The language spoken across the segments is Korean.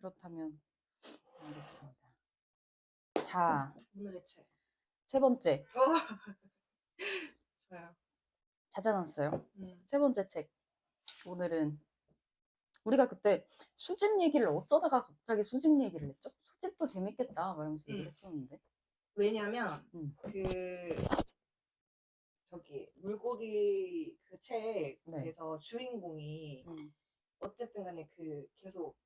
그렇다면 알겠습니다. 자, 오늘의 책. 세 번째 좋아요. 찾아놨어요. 음. 세 번째 책. 오늘은 우리가 그때 수집 얘기를 어쩌다가 갑자기 수집 얘기를 했죠? 수집도 재밌겠다 말하면서 얘기를 했었는데. 왜냐면 음. 저기 물고기 그 네. 책에서 주인공이 어쨌든 간에 계속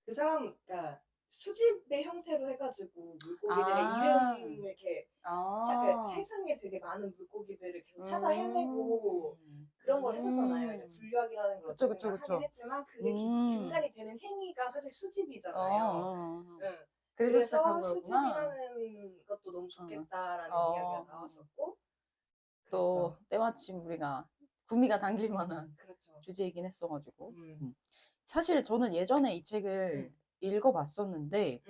그 사람, 그러니까 수집의 형태로 해가지고 물고기들의 이름을 이렇게 세상에 되게 많은 물고기들을 계속 찾아 헤매고 그런 걸 했었잖아요. 이제 분류학이라는 걸 그쵸, 어쨌든 그쵸, 그쵸. 하긴 했지만 그게 근간이 되는 행위가 사실 수집이잖아요. 그래서 시작한 그래서 거였구나. 수집이라는 것도 너무 좋겠다라는 이야기가 나왔었고, 또 그랬죠. 때마침 우리가 구미가 당길 만한 그렇죠. 주제이긴 했어가지고. 사실 저는 예전에 이 책을 읽어봤었는데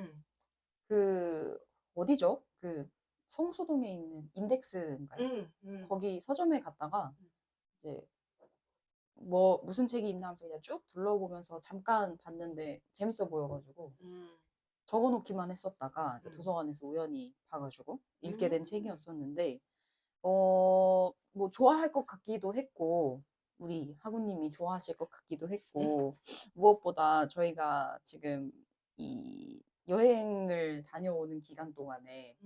그 어디죠? 그 성수동에 있는 인덱스인가요? 거기 서점에 갔다가 이제 뭐 무슨 책이 있나 하면서 그냥 쭉 둘러보면서 잠깐 봤는데 재밌어 보여가지고 적어놓기만 했었다가 이제 도서관에서 우연히 봐가지고 읽게 된 책이었었는데 뭐 좋아할 것 같기도 했고 우리 하구님이 좋아하실 것 같기도 했고 무엇보다 저희가 지금 이 여행을 다녀오는 기간 동안에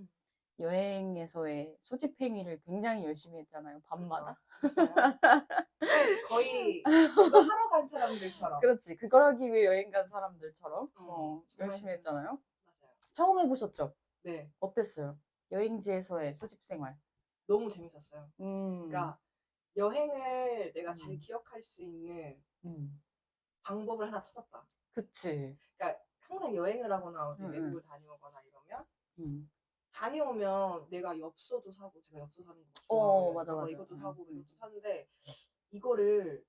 여행에서의 수집 행위를 굉장히 열심히 했잖아요. 밤마다. 거의 그거 하러 간 사람들처럼. 그렇지. 그걸 하기 위해 여행 간 사람들처럼 열심히 정말 했잖아요. 맞아요. 처음 해보셨죠? 네. 어땠어요? 여행지에서의 수집 생활. 너무 재밌었어요. 그러니까 여행을 내가 잘 기억할 수 있는 방법을 하나 찾았다. 그치. 그러니까 항상 여행을 하거나 어디 외국을 다녀오거나 이러면 다녀오면 내가 엽서도 사고, 제가 엽서 사는 거 좋아하고 맞아, 맞아. 이것도 사고 이것도 사는데 이거를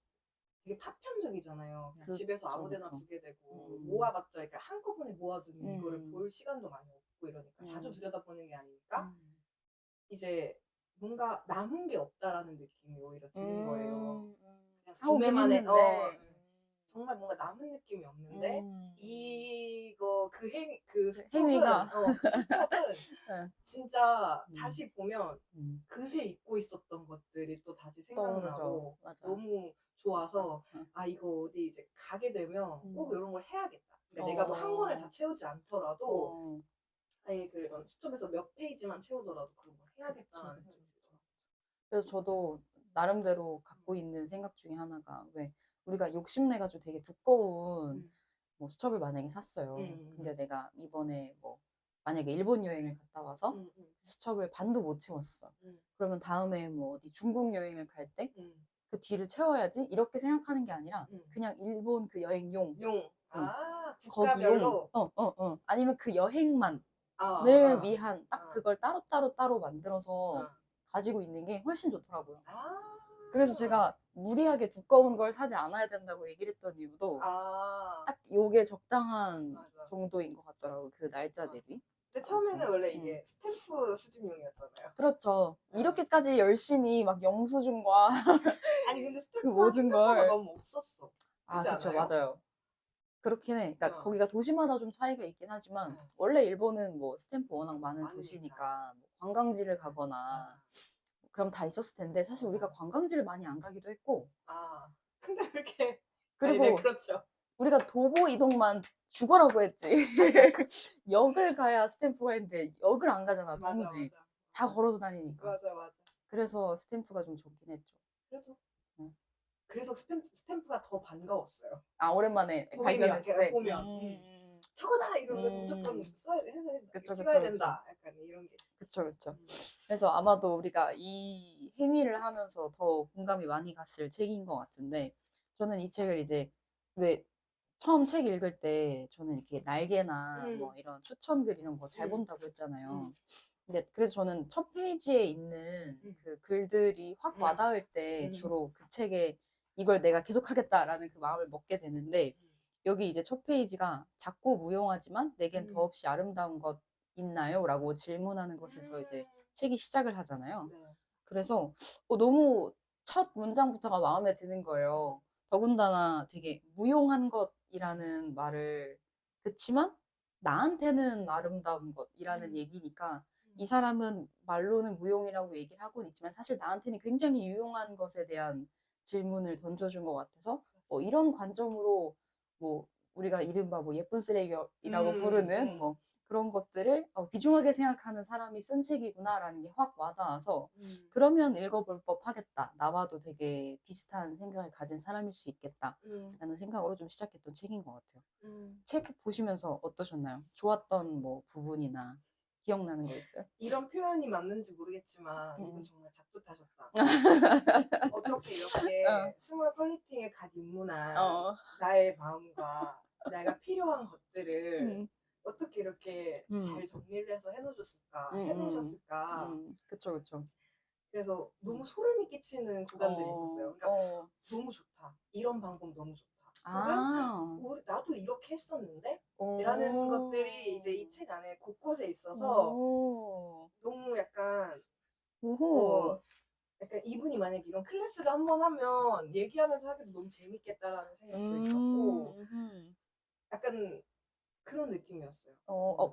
되게 파편적이잖아요. 그냥 집에서 아무데나 두게 되고 모아봤자 그러니까 한꺼번에 모아두면 이거를 볼 시간도 많이 없고 이러니까 자주 들여다보는 게 아니니까 이제 뭔가 남은 게 없다라는 느낌이 오히려 드는 거예요. 그냥 사오긴 했는데 정말 뭔가 남은 느낌이 없는데 이거 행위가 수첩은 진짜 다시 보면 그새 잊고 있었던 것들이 또 다시 생각나고 너무 좋아서 아 이거 어디 이제 가게 되면 꼭 이런 걸 해야겠다. 그러니까 내가 뭐 한 권을 다 채우지 않더라도 아니 그런 수첩에서 몇 페이지만 채우더라도 그런 걸 해야겠다는 생각이 들어요. 그래서 저도 나름대로 갖고 있는 생각 중에 하나가 왜 우리가 욕심내가지고 되게 두꺼운 뭐 수첩을 만약에 샀어요. 근데 내가 이번에 뭐 만약에 일본 여행을 갔다 와서 수첩을 반도 못 채웠어. 그러면 다음에 뭐 어디 중국 여행을 갈 때 그 뒤를 채워야지 이렇게 생각하는 게 아니라 그냥 일본 그 여행용 국가별로 거기용 아니면 그 여행만 을 위한 딱 그걸 따로 만들어서 가지고 있는 게 훨씬 좋더라고요. 그래서 제가 무리하게 두꺼운 걸 사지 않아야 된다고 얘기를 했던 이유도 딱 요게 적당한 정도인 것 같더라고요. 그 날짜 대비. 근데 처음에는 원래 이게 스탬프 수집용이었잖아요. 그렇죠. 이렇게까지 열심히 막 영수증과 아니 근데 그 스탬프가 모든 생각보다 걸 너무 없었어. 그렇지 그쵸, 않아요? 맞아요. 그렇긴 해. 그러니까 거기가 도시마다 좀 차이가 있긴 하지만 원래 일본은 뭐 스탬프 워낙 많은 도시니까 뭐 관광지를 가거나 그럼 다 있었을 텐데 사실 우리가 관광지를 많이 안 가기도 했고 근데 그렇게 그리고 네, 그렇죠. 우리가 도보 이동만 죽어라고 했지. 역을 가야 스탬프가 있는데 역을 안 가잖아, 도무지. 맞아. 다 걸어서 다니니까. 맞아. 그래서 스탬프가 좀 좋긴 했죠. 그래도 그래서 스탬프가 더 반가웠어요. 오랜만에 고객님이 발견했을 때 보면 저거다 이러면서 무조건 그쵸, 찍어야 그쵸. 된다. 약간 이런 게 있어요. 그쵸. 그래서 아마도 우리가 이 행위를 하면서 더 공감이 많이 갔을 책인 것 같은데 저는 이 책을 이제 왜 처음 책 읽을 때 저는 이렇게 날개나 뭐 이런 추천글 이런 거 잘 본다고 했잖아요. 근데 그래서 저는 첫 페이지에 있는 그 글들이 확 와닿을 때 주로 그 책에 이걸 내가 계속하겠다라는 그 마음을 먹게 되는데 여기 이제 첫 페이지가 작고 무용하지만 내겐 더없이 아름다운 것 있나요? 라고 질문하는 것에서 이제 책이 시작을 하잖아요. 그래서 너무 첫 문장부터가 마음에 드는 거예요. 더군다나 되게 무용한 것이라는 말을 그치만 나한테는 아름다운 것이라는 얘기니까 이 사람은 말로는 무용이라고 얘기를 하고는 있지만 사실 나한테는 굉장히 유용한 것에 대한 질문을 던져준 것 같아서 이런 관점으로 뭐 우리가 이른바 뭐 예쁜 쓰레기라고 부르는 뭐 그런 것들을 귀중하게 생각하는 사람이 쓴 책이구나라는 게 확 와닿아서 그러면 읽어볼 법하겠다. 나와도 되게 비슷한 생각을 가진 사람일 수 있겠다라는 생각으로 좀 시작했던 책인 것 같아요. 책 보시면서 어떠셨나요? 좋았던 뭐 부분이나 기억나는 거 있어요? 이런 표현이 맞는지 모르겠지만 이분 정말 작두타셨다. 어떻게 이렇게 스몰 퀄리팅에 갓 입문한 나의 마음과 내가 필요한 것들을 어떻게 이렇게 잘 정리를 해서 해놓으셨을까. 그쵸, 그쵸. 그래서 너무 소름이 끼치는 구간들이 있었어요. 그러니까 너무 좋다. 이런 방법 너무 좋다. 혹은 나도 이렇게 했었는데? 라는 것들이 이제 이 책 안에 곳곳에 있어서 너무 약간 약간 이분이 만약에 이런 클래스를 한번 하면 얘기하면서 하기도 너무 재밌겠다라는 생각도 있었고 약간 그런 느낌이었어요.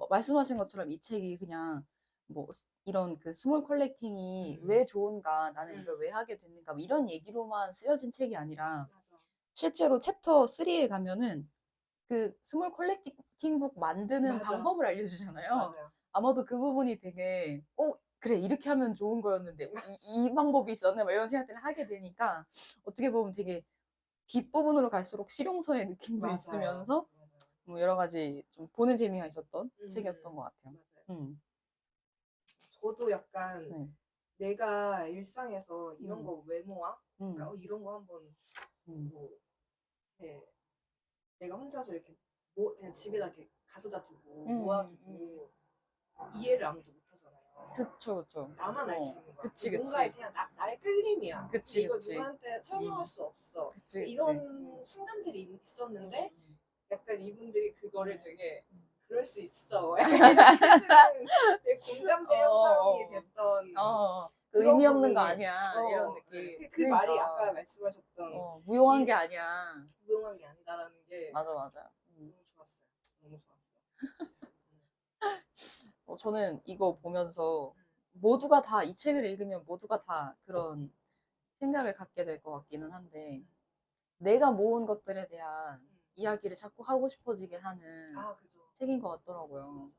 말씀하신 것처럼 이 책이 그냥 뭐 이런 그 스몰 컬렉팅이 왜 좋은가, 나는 이걸 왜 하게 됐는가 뭐 이런 얘기로만 쓰여진 책이 아니라 맞아. 실제로 챕터 3에 가면은 그 스몰 컬렉팅북 만드는 맞아. 방법을 알려주잖아요. 맞아요. 아마도 그 부분이 되게 그래 이렇게 하면 좋은 거였는데 이 방법이 있었네 막 이런 생각들을 하게 되니까 어떻게 보면 되게 뒷부분으로 갈수록 실용서의 느낌도 맞아요. 있으면서 맞아요. 뭐 여러 가지 좀 보는 재미가 있었던 책이었던 것 같아요. 맞아요. 저도 약간 네. 내가 일상에서 이런 거 왜 모아? 그러니까 이런 거 한번 뭐 네, 내가 혼자서 이렇게 그냥 집에다 이렇게 가져다 두고 모아두고 이해를 아무도 못하잖아요. 그쵸, 그쵸. 나만 알 수 있는 거야. 그치, 뭔가에 그치. 그냥 나의 끌림이야. 그치, 이걸 그치. 누구한테 설명할 수 없어. 그치, 그치. 이런 순간들이 있었는데 약간 이분들이 그거를 되게 그럴 수 있어. 약간 이렇게 해주는 되게 공감대 형성이 됐던 의미 없는 거 부분이, 아니야. 이런 느낌. 그 말이 아까 말씀하셨던 무용한 게 아니야. 무용한 게 아니다라는 게 맞아, 맞아. 너무 좋았어요. 너무 좋았어요. 저는 이거 보면서 모두가 다 이 책을 읽으면 모두가 다 그런 생각을 갖게 될 것 같기는 한데 내가 모은 것들에 대한 이야기를 자꾸 하고 싶어지게 하는 그죠. 책인 것 같더라고요.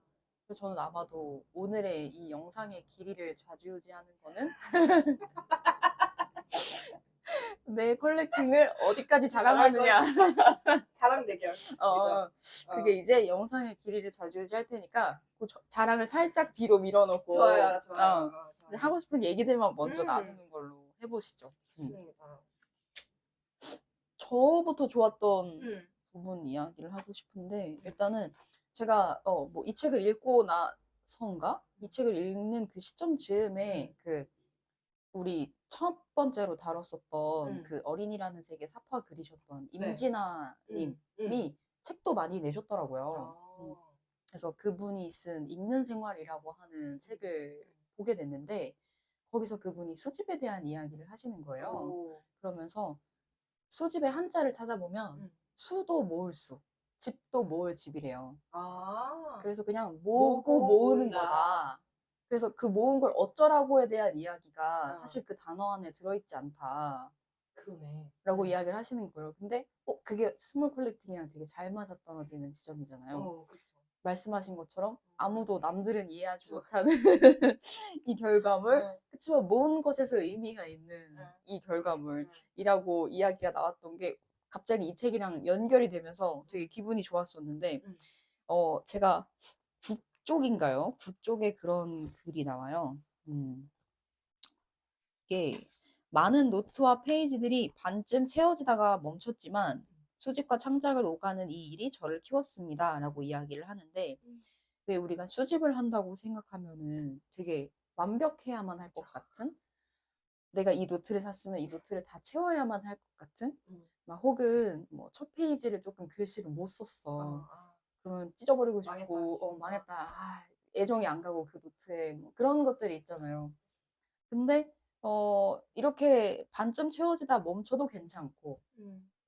그래서 저는 아마도 오늘의 이 영상의 길이를 좌지우지하는 거는 내 컬렉팅을 어디까지 자랑하느냐. 자랑 대결. 그게 이제 영상의 길이를 좌지우지할 테니까 그 자랑을 살짝 뒤로 밀어놓고 좋아요. 이제 하고 싶은 얘기들만 먼저 나누는 걸로 해보시죠. 좋습니다. 저부터 좋았던 부분 이야기를 하고 싶은데 일단은 제가 뭐 이 책을 읽고 나선가 이 책을 읽는 그 시점 즈음에 그 우리 첫 번째로 다뤘었던 그 어린이라는 세계 사파 그리셨던 임진아 님이 책도 많이 내셨더라고요. 그래서 그분이 쓴 읽는 생활이라고 하는 책을 보게 됐는데 거기서 그분이 수집에 대한 이야기를 하시는 거예요. 그러면서 수집의 한자를 찾아보면 수도 모을 수, 집도 모을 집이래요. 그래서 그냥 모으고 모으는 거다. 그래서 그 모은 걸 어쩌라고에 대한 이야기가 사실 그 단어 안에 들어있지 않다. 그러네. 라고 이야기를 하시는 거예요. 근데 그게 스몰 컬렉팅이랑 되게 잘 맞아떨어지는 지점이잖아요. 그쵸. 말씀하신 것처럼 아무도 남들은 이해하지 못하는 이 결과물 그치만 모은 것에서 의미가 있는 이 결과물이라고 이야기가 나왔던 게 갑자기 이 책이랑 연결이 되면서 되게 기분이 좋았었는데 제가 9쪽인가요? 9쪽에 그런 글이 나와요. 이게 많은 노트와 페이지들이 반쯤 채워지다가 멈췄지만 수집과 창작을 오가는 이 일이 저를 키웠습니다. 라고 이야기를 하는데 왜 우리가 수집을 한다고 생각하면은 되게 완벽해야만 할 것 같은 내가 이 노트를 샀으면 이 노트를 다 채워야만 할 것 같은 막 혹은 뭐 첫 페이지를 조금 글씨를 못 썼어. 그러면 찢어버리고 싶고 망했다. 애정이 안 가고 그 노트에 뭐 그런 것들이 있잖아요. 근데 이렇게 반쯤 채워지다 멈춰도 괜찮고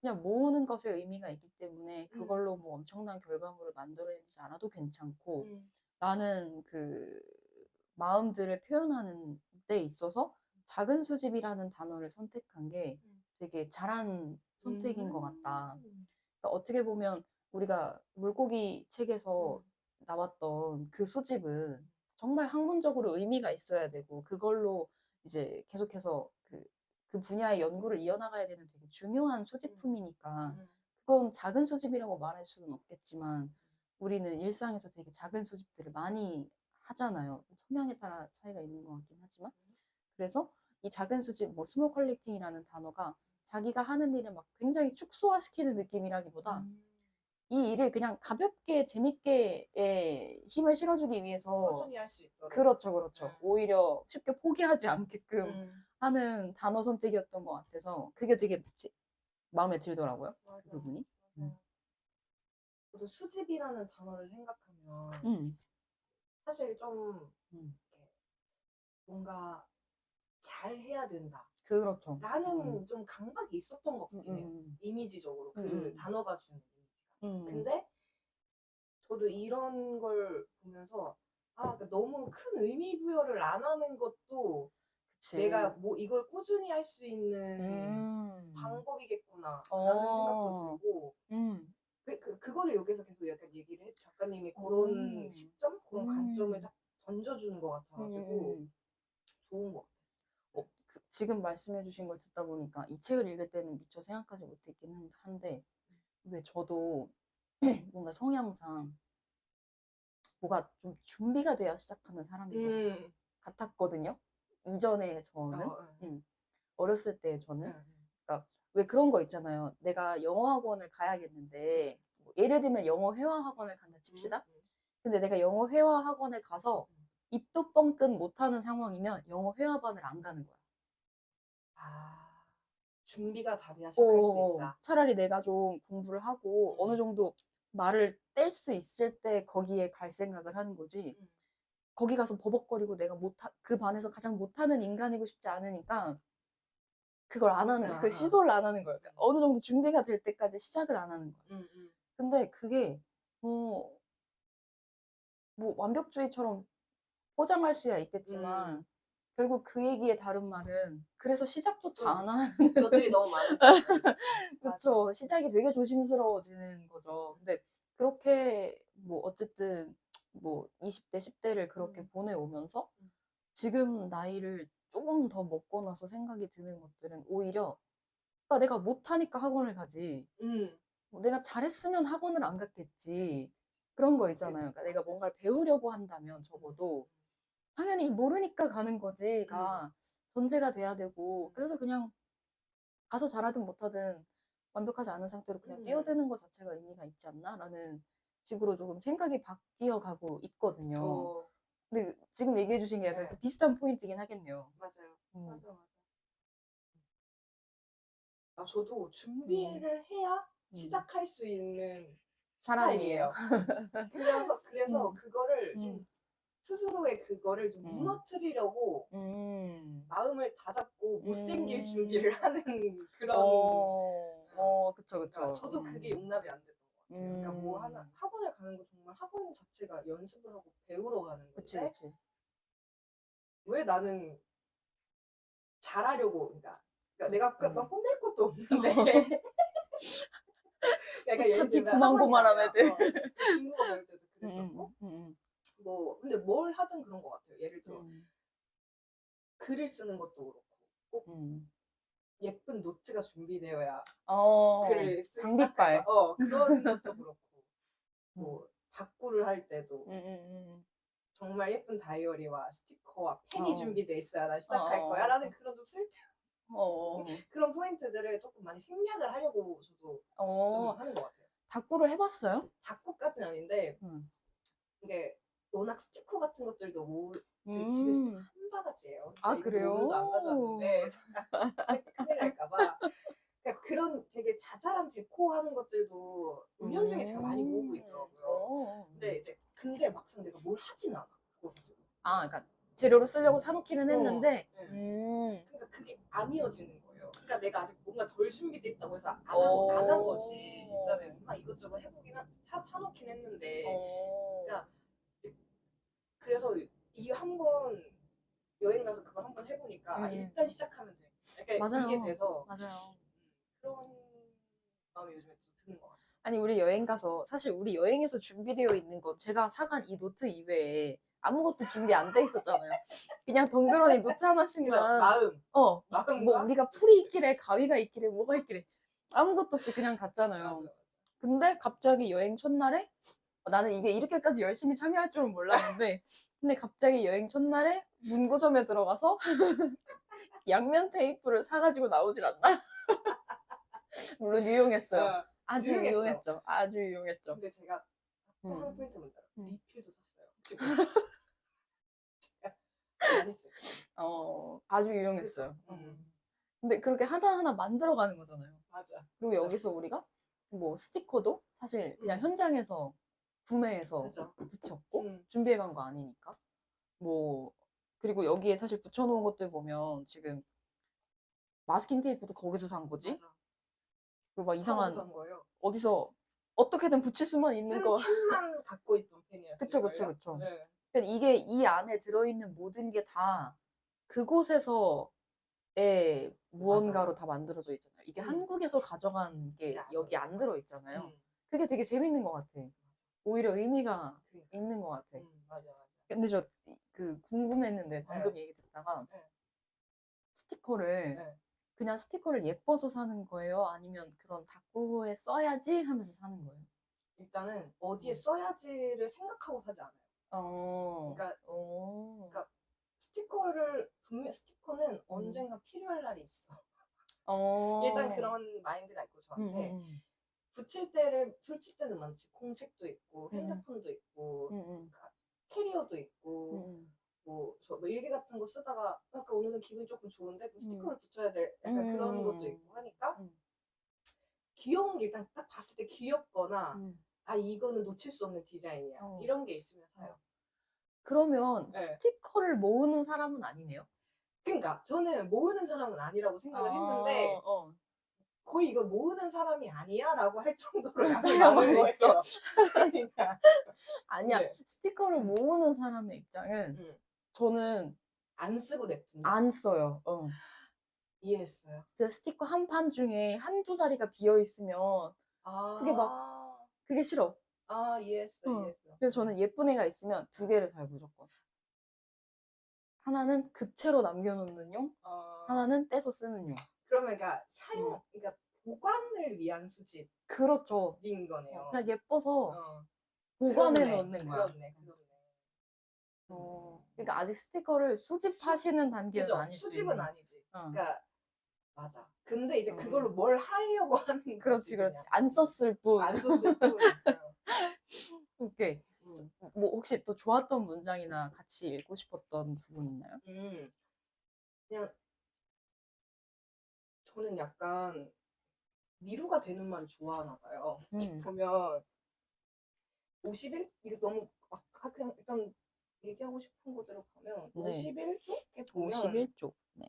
그냥 모으는 것에 의미가 있기 때문에 그걸로 뭐 엄청난 결과물을 만들어내지 않아도 괜찮고 라는 그 마음들을 표현하는 데 있어서 작은 수집이라는 단어를 선택한 게 되게 잘한 선택인 것 같다. 그러니까 어떻게 보면 우리가 물고기 책에서 나왔던 그 수집은 정말 학문적으로 의미가 있어야 되고 그걸로 이제 계속해서 그 분야의 연구를 이어나가야 되는 되게 중요한 수집품이니까 그건 작은 수집이라고 말할 수는 없겠지만 우리는 일상에서 되게 작은 수집들을 많이 하잖아요. 성향에 따라 차이가 있는 것 같긴 하지만 그래서 이 작은 수집, 뭐 스몰 컬렉팅이라는 단어가 자기가 하는 일을 막 굉장히 축소화시키는 느낌이라기보다 이 일을 그냥 가볍게 재밌게 힘을 실어주기 위해서 꾸준히 할 수 있도록. 그렇죠, 그렇죠. 오히려 쉽게 포기하지 않게끔 하는 단어 선택이었던 것 같아서 그게 되게 마음에 들더라고요. 맞아. 그 부분이. 저도 수집이라는 단어를 생각하면 사실 좀 이렇게 뭔가 잘 해야 된다. 그렇죠. 라는 좀 강박이 있었던 것 같긴 해요. 이미지적으로 그 단어가 주는 이미지가. 근데 저도 이런 걸 보면서 그러니까 너무 큰 의미 부여를 안 하는 것도 그치. 내가 뭐 이걸 꾸준히 할 수 있는 방법이겠구나 라는 생각도 들고 그거를 여기서 계속 약간 얘기를 해 작가님이 그런 시점, 그런 관점을 딱 던져주는 것 같아가지고 좋은 것 같아요. 지금 말씀해주신 걸 듣다 보니까 이 책을 읽을 때는 미처 생각하지 못했긴 한데 왜 저도 뭔가 성향상 뭐가 좀 준비가 돼야 시작하는 사람인 것 같았거든요. 이전에 저는 어렸을 때 저는 그러니까 왜 그런 거 있잖아요. 내가 영어 학원을 가야겠는데 뭐 예를 들면 영어 회화 학원을 간다 칩시다. 근데 내가 영어 회화 학원에 가서 입도 뻥끗 못하는 상황이면 영어 회화반을 안 가는 거야. 준비가 다 돼야 시작할 수 있다. 차라리 내가 좀 공부를 하고 어느 정도 말을 뗄 수 있을 때 거기에 갈 생각을 하는 거지. 거기 가서 버벅거리고 내가 그 반에서 가장 못하는 인간이고 싶지 않으니까 그걸 안 하는, 그 시도를 안 하는 거예요. 그러니까 어느 정도 준비가 될 때까지 시작을 안 하는 거예요. 근데 그게 뭐 완벽주의처럼 포장할 수야 있겠지만 결국 그 얘기의 다른 말은 그래서 시작조차 안 하는 것들이 너무 많아서 그렇죠. 시작이 되게 조심스러워지는 거죠. 근데 그렇게 뭐 어쨌든 뭐 20대, 10대를 그렇게 보내오면서 지금 나이를 조금 더 먹고 나서 생각이 드는 것들은 오히려 내가 못하니까 학원을 가지. 내가 잘했으면 학원을 안 갔겠지. 그런 거 있잖아요. 그러니까 내가 뭔가를 배우려고 한다면 적어도 당연히 모르니까 가는 거지가 전제가 돼야 되고 그래서 그냥 가서 잘하든 못하든 완벽하지 않은 상태로 그냥 뛰어드는 것 자체가 의미가 있지 않나라는 식으로 조금 생각이 바뀌어 가고 있거든요. 근데 지금 얘기해 주신 게 약간 그 비슷한 포인트긴 하겠네요. 맞아요. 맞아. 저도 준비를 해야 시작할 수 있는 사람이에요. 그래서 그거를 좀 스스로의 그거를 좀 무너뜨리려고 마음을 다잡고 못생길 준비를 하는 그런 그쵸, 그쵸. 그러니까 저도 그게 용납이 안 됐던 것 같아요. 그러니까 뭐 하나 학원에 가는 거 정말 학원 자체가 연습을 하고 배우러 가는 건데 그치, 그치. 왜 나는 잘하려고 내가 막 뽐낼 것도 없는데 약간 예를 들면 고만고만한 애들. 중국어 배울 때도 그랬었고 뭐 근데 뭘 하든 그런 것 같아요. 예를 들어 글을 쓰는 것도 그렇고 꼭 예쁜 노트가 준비되어야 글을 쓰기 장비빨. 그런 것도 그렇고 뭐 다꾸를 할 때도 정말 예쁜 다이어리와 스티커와 펜이 준비돼 있어야 나 시작할 거야 라는 그런 좀 그런 포인트들을 조금 많이 생략을 하려고 저도 좀 하는 것 같아요. 다꾸를 해봤어요? 다꾸까지는 아닌데 이게 워낙 스티커 같은 것들도 집에서 한 바가지예요. 그래요? 오늘도 안 가져왔는데 큰일 날까봐 그러니까 그런 되게 자잘한 데코하는 것들도 은연중에 제가 많이 모으고 있더라고요. 근데 막상 내가 뭘 하진 않아. 그거 가지고. 그러니까 재료로 쓰려고 사놓기는 했는데 그러니까 그게 안 이어지는 거예요. 그러니까 내가 아직 뭔가 덜 준비돼 있다고 해서 안 한 거지. 일단은 막 이것저것 해보긴 사놓긴 했는데. 그러니까 그래서 이 한번 여행 가서 그걸 한번 해보니까 일단 시작하면 돼. 약간 맞아요. 이게 돼서 맞아요. 그런 마음이 요즘에 좀 드는 것 같아요. 아니 우리 여행 가서 사실 우리 여행에서 준비되어 있는 거 제가 사간 이 노트 이외에 아무것도 준비 안 돼 있었잖아요. 그냥 덩그러니 노트 하나씩만 마음. 뭐 우리가 풀이 있길래 가위가 있길래 뭐가 있길래 아무것도 없이 그냥 갔잖아요. 맞아. 근데 갑자기 여행 첫날에 나는 이게 이렇게까지 열심히 참여할 줄은 몰랐는데 근데 갑자기 여행 첫날에 문구점에 들어가서 양면 테이프를 사가지고 나오질 않나? 물론 유용했어요. 아주 유용했죠. 아주 유용했죠. 근데 제가 또 하나 포인트 뭔지 알아요? 리필도 샀어요. 지금 안 했어요. 아주 유용했어요. 근데 그렇게 하나하나 만들어가는 거잖아요. 맞아. 그리고 여기서 우리가 뭐 스티커도 사실 그냥 현장에서 구매해서 붙였고 준비해간 거 아니니까. 뭐 그리고 여기에 사실 붙여놓은 것들 보면 지금 마스킹 테이프도 거기서 산 거지. 맞아. 그리고 막 이상한 산 거예요. 어디서 어떻게든 붙일 수만 있는 거. 펜만 갖고 있던 펜이었어요. 그쵸. 네. 그러니까 이게 이 안에 들어있는 모든 게 다 그곳에서의 무언가로 다 만들어져 있잖아요. 이게 한국에서 가져간 게 여기 안 들어있잖아요. 그게 되게 재밌는 것 같아. 오히려 의미가 있는 것 같아. 맞아. 근데 저 궁금했는데 방금 얘기 듣다가 스티커를 그냥 스티커를 예뻐서 사는 거예요? 아니면 그런 다꾸에 써야지 하면서 사는 거예요? 일단은 어디에 써야지를 생각하고 사지 않아요. 그러니까 스티커는 언젠가 필요할 날이 있어. 일단 그런 마인드가 있고 저한테 붙일 때는 많지. 공책도 있고 핸드폰도 있고 그러니까 캐리어도 있고 뭐 일기 같은 거 쓰다가 약간 오늘은 기분이 조금 좋은데 그럼 스티커를 붙여야 돼. 약간 그런 것도 있고 하니까 귀여운 게 일단 딱 봤을 때 귀엽거나 이거는 놓칠 수 없는 디자인이야. 이런 게 있으면 사요. 그러면 스티커를 모으는 사람은 아니네요? 그러니까 저는 모으는 사람은 아니라고 생각을 했는데 거의 이거 모으는 사람이 아니야? 라고 할 정도로 양이 많은 거예요. 그러니까. 아니야. 스티커를 모으는 사람의 입장은 저는 안 쓰고 냅둔다. 안 써요. 이해했어요. 그 스티커 한 판 중에 한두 자리가 비어 있으면 그게 싫어. 이해했어. 그래서 저는 예쁜 애가 있으면 2개를 사요, 무조건. 하나는 급체로 남겨놓는 용, 하나는 떼서 쓰는 용. 그러면 그러니까 그러니까 보관을 위한 수집인 그렇죠. 거네요. 그냥 예뻐서 보관해 놓는 거야. 그렇네. 그러니까 아직 스티커를 수집하시는 단계는 아니지. 수집은 아니지. 그러니까 맞아. 근데 이제 그걸로 뭘 하려고 하는 거지. 그렇지. 안 썼을 뿐. 오케이. 뭐 혹시 또 좋았던 문장이나 같이 읽고 싶었던 부분 있나요? 그냥 저는 약간 위로가 되는 말 좋아하나 봐요. 보면 51? 이게 너무 그냥 일단 얘기하고 싶은 곳으로 가면 51쪽에 보면 51쪽. 네.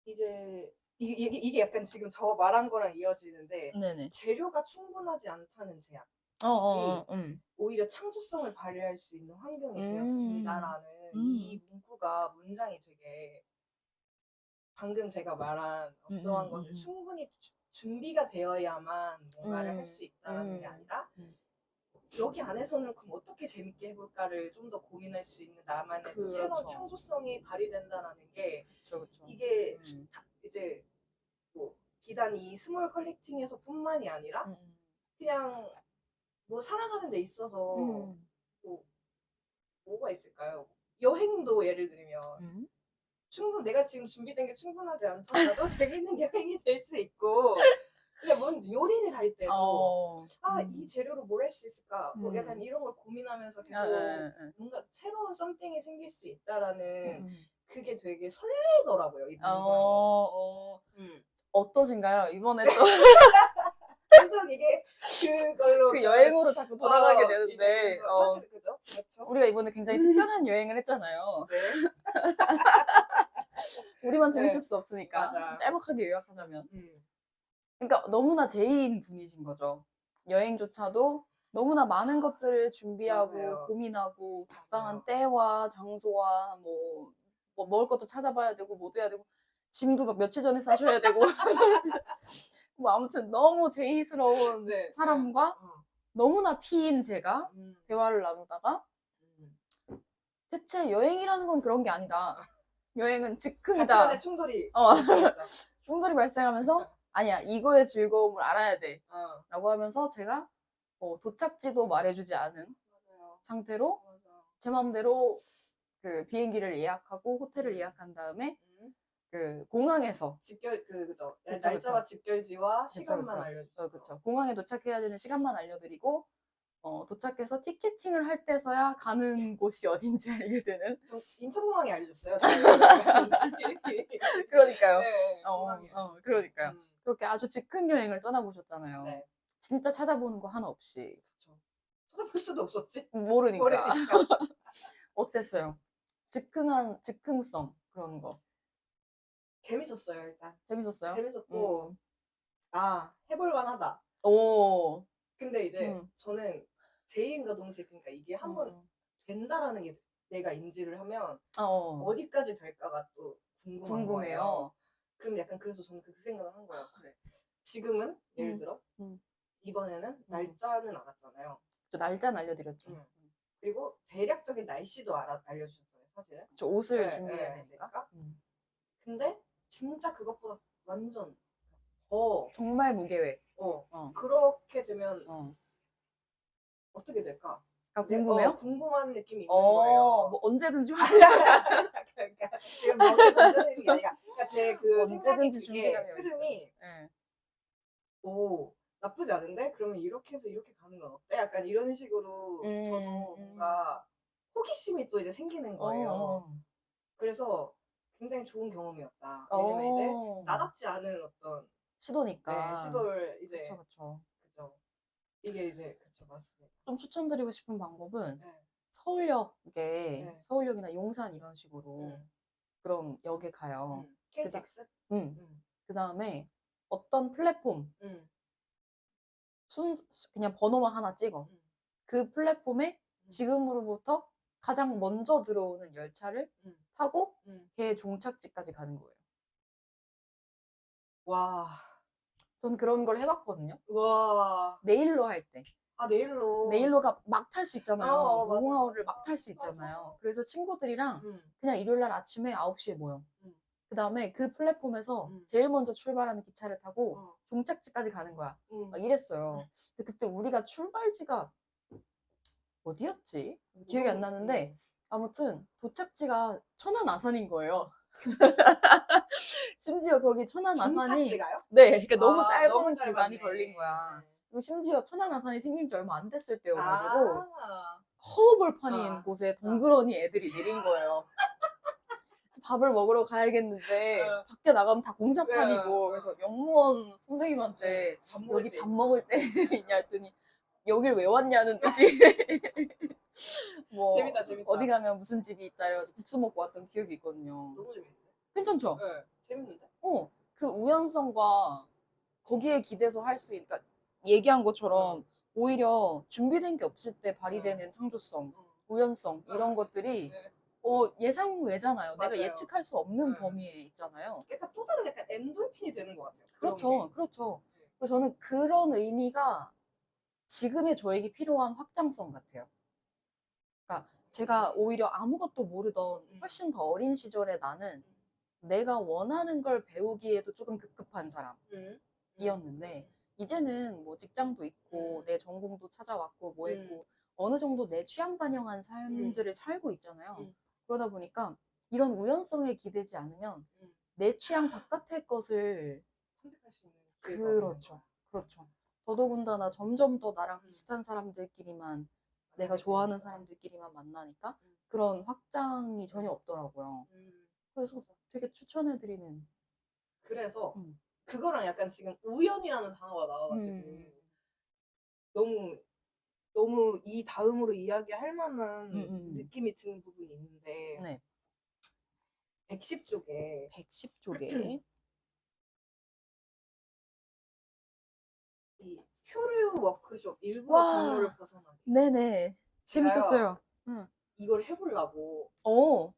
이제 이게 약간 지금 저 말한 거랑 이어지는데 네네. 재료가 충분하지 않다는 제약이 오히려 창조성을 발휘할 수 있는 환경이 되었습니다라는 이 문장이 되게 방금 제가 말한 어떠한 것을 충분히 준비가 되어야만 뭔가를 할 수 있다는 게 아니라 여기 안에서는 그럼 어떻게 재밌게 해볼까를 좀 더 고민할 수 있는 나만의 또 새로운 창조성이 발휘된다는 게 이게 이제 뭐 비단 이 스몰 컬렉팅에서 뿐만이 아니라 그냥 뭐 살아가는 데 있어서 뭐가 있을까요? 여행도 예를 들면 내가 지금 준비된 게 충분하지 않더라도 재밌는 여행이 될 수 있고 그냥 뭔지 요리를 할 때도 이 재료로 뭘 할 수 있을까? 뭐 약간 이런 걸 고민하면서 계속 뭔가 새로운 썸띵이 생길 수 있다라는 그게 되게 설레더라고요, 이 문장이. 어떠신가요? 이번에 또 계속 이게 그걸로 그 여행으로 자꾸 돌아가게 되는데 사실 그죠? 그렇죠? 우리가 이번에 굉장히 특별한 여행을 했잖아요. 네. 우리만 재밌을 네. 수 없으니까 맞아. 짤막하게 요약하자면 그러니까 너무나 제이인 분이신 거죠. 여행조차도 너무나 많은 것들을 준비하고 맞아요. 고민하고 적당한 맞아요. 때와 장소와 뭐 먹을 것도 찾아봐야 되고 뭐도 해야 되고 짐도 막 며칠 전에 싸셔야 되고 뭐 아무튼 너무 제이스러운 네. 사람과 너무나 피인 제가 대화를 나누다가 대체 여행이라는 건 그런 게 아니다. 여행은 즉흥이다. 가치관의 충돌이 충돌이 발생하면서 아니야, 이거의 즐거움을 알아야 돼. 라고 하면서 제가 도착지도 말해주지 않은 맞아요. 상태로 맞아. 제 마음대로 그 비행기를 예약하고 호텔을 예약한 다음에 그 공항에서 그죠. 그쵸, 날짜와 그쵸. 집결지와 그쵸, 시간만 그쵸. 알려주죠. 그쵸. 공항에 도착해야 되는 시간만 알려드리고 도착해서 티켓팅을 할 때서야 가는 곳이 어딘지 알게 되는. 저 인천공항이 알려줬어요. 그러니까요. 네, 그러니까요. 그렇게 아주 즉흥 여행을 떠나보셨잖아요. 네. 진짜 찾아보는 거 하나 없이. 그쵸. 찾아볼 수도 없었지. 모르니까. 어땠어요? 즉흥성 그런 거. 재밌었어요, 일단. 재밌었어요? 재밌었고, 해볼 만하다. 오. 근데 이제 저는 제이인과 동시에 그러니까 이게 한번 된다라는 게 내가 인지를 하면 어디까지 될까가 또 궁금한 거예요. 그럼 약간 그래서 저는 그 생각을 한 거예요. 그래. 지금은 예를 들어 이번에는 날짜는 알았잖아요. 저 날짜는 알려드렸죠. 그리고 대략적인 날씨도 알려주셨잖아요, 사실은. 저 옷을 준비해야 되니까. 근데 진짜 그것보다 완전 더 정말 무계획. 그렇게 되면 어떻게 될까? 궁금해요? 궁금한 느낌이 있는 거예요. 뭐 언제든지 그러니까 지금 언제든지 하는 게 아니라 그러니까 제 그 언제든지 생각이 준비가 되어 흐름이 네. 오 나쁘지 않은데? 그러면 이렇게 해서 이렇게 가는 건 어때? 약간 이런 식으로 저도 뭔가 호기심이 또 이제 생기는 거예요. 그래서 굉장히 좋은 경험이었다. 왜냐면 이제 나답지 않은 어떤 시도니까. 시도를 이제 그쵸. 이게 이제 그쵸 맞습니다. 좀 추천드리고 싶은 방법은 서울역에 서울역이나 용산 이런 식으로 그런 역에 가요. KTX? 그 다음에 어떤 플랫폼 그냥 번호만 하나 찍어. 그 플랫폼에 지금으로부터 가장 먼저 들어오는 열차를 타고 걔 종착지까지 가는 거예요. 와. 전 그런 걸 해봤거든요. 와. 내일로 할 때. 내일로. 내일로가 막 탈 수 있잖아요. 맞아, 무궁화호를 막 탈 수 있잖아요. 그래서 친구들이랑 그냥 일요일날 아침에 9시에 모여. 그 다음에 그 플랫폼에서 제일 먼저 출발하는 기차를 타고 종착지까지 가는 거야. 막 이랬어요. 근데 그때 우리가 출발지가 어디였지? 기억이 안 나는데 아무튼 도착지가 천안 아산인 거예요. 심지어 거기 천안 아산이 종착지가요? 네, 그러니까 너무 너무 짧은 구간이 걸린 거야. 그리고 심지어 천안 아산이 생긴 지 얼마 안 됐을 때여가지고 허허벌판인 곳에 덩그러니 애들이 내린 거예요. 그래서 밥을 먹으러 가야겠는데 밖에 나가면 다 공사판이고 그래서 영무원 선생님한테 여기 밥 먹을 때 있냐 했더니 여길 왜 왔냐는 듯이 뭐 재밌다. 어디 가면 무슨 집이 있다 이래가지고 국수 먹고 왔던 기억이 있거든요. 너무 재밌는데? 괜찮죠? 네, 재밌는데? 그 우연성과 거기에 기대서 할 수 있는, 그러니까 얘기한 것처럼 오히려 준비된 게 없을 때 발휘되는 창조성, 우연성 이런 것들이 예상 외잖아요. 내가 맞아요. 예측할 수 없는 범위에 있잖아요. 약간 또 다른 약간 엔돌핀이 되는 것 같아요. 그렇죠. 그래서 저는 그런 의미가 지금의 저에게 필요한 확장성 같아요. 그러니까 제가 오히려 아무것도 모르던 훨씬 더 어린 시절에 나는 내가 원하는 걸 배우기에도 조금 급급한 사람이었는데 이제는 뭐 직장도 있고 내 전공도 찾아왔고 뭐 했고 어느 정도 내 취향 반영한 삶들을 살고 있잖아요. 그러다 보니까 이런 우연성에 기대지 않으면 내 취향 바깥의 것을 선택할 수 있는 기회가 없는 그렇죠. 더더군다나 점점 더 나랑 비슷한 사람들끼리만 내가 좋아하는 사람들끼리만 만나니까 그런 확장이 전혀 없더라고요. 그래서 되게 추천해드리는. 그래서 그거랑 약간 지금 우연이라는 단어가 나와가지고 너무 이 다음으로 이야기할 만한 느낌이 드는 부분이 있는데 110쪽에 110쪽에 이 표류 워크숍 일부러 와. 경로를 벗어나기. 네네. 재밌었어요. 응. 이걸 해보려고 오.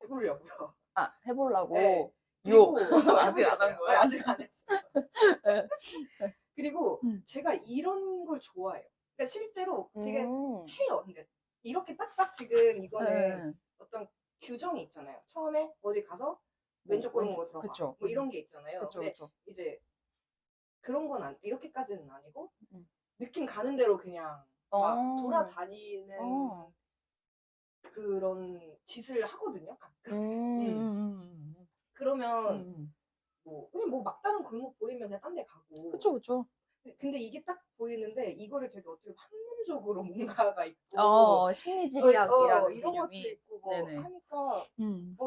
해보려고요. 아, 해보려고. 네. 요. 그리고 아직 안 한 거야? 아직 안 했어요. 네. 그리고 제가 이런 걸 좋아해요. 그러니까 실제로 되게 해요. 근데 이렇게 딱딱 지금 이거는 어떤 규정이 있잖아요. 처음에 어디 가서 왼쪽 골목으로 들어가. 그쵸. 뭐 이런 게 있잖아요. 그쵸, 근데 그쵸. 이제 그런 건 이렇게까지는 아니고 느낌 가는 대로 그냥 막 돌아다니는 그런 짓을 하거든요. 가끔. 그러면 그냥 뭐 막다른 골목 보이면 그냥 딴 데 가고. 그쵸, 그쵸. 근데 이게 딱 보이는데 이거를 되게 어떻게 학문적으로 뭔가가 있고 심리지리학이라는 이런 것도 개념이. 있고 뭐 네네. 하니까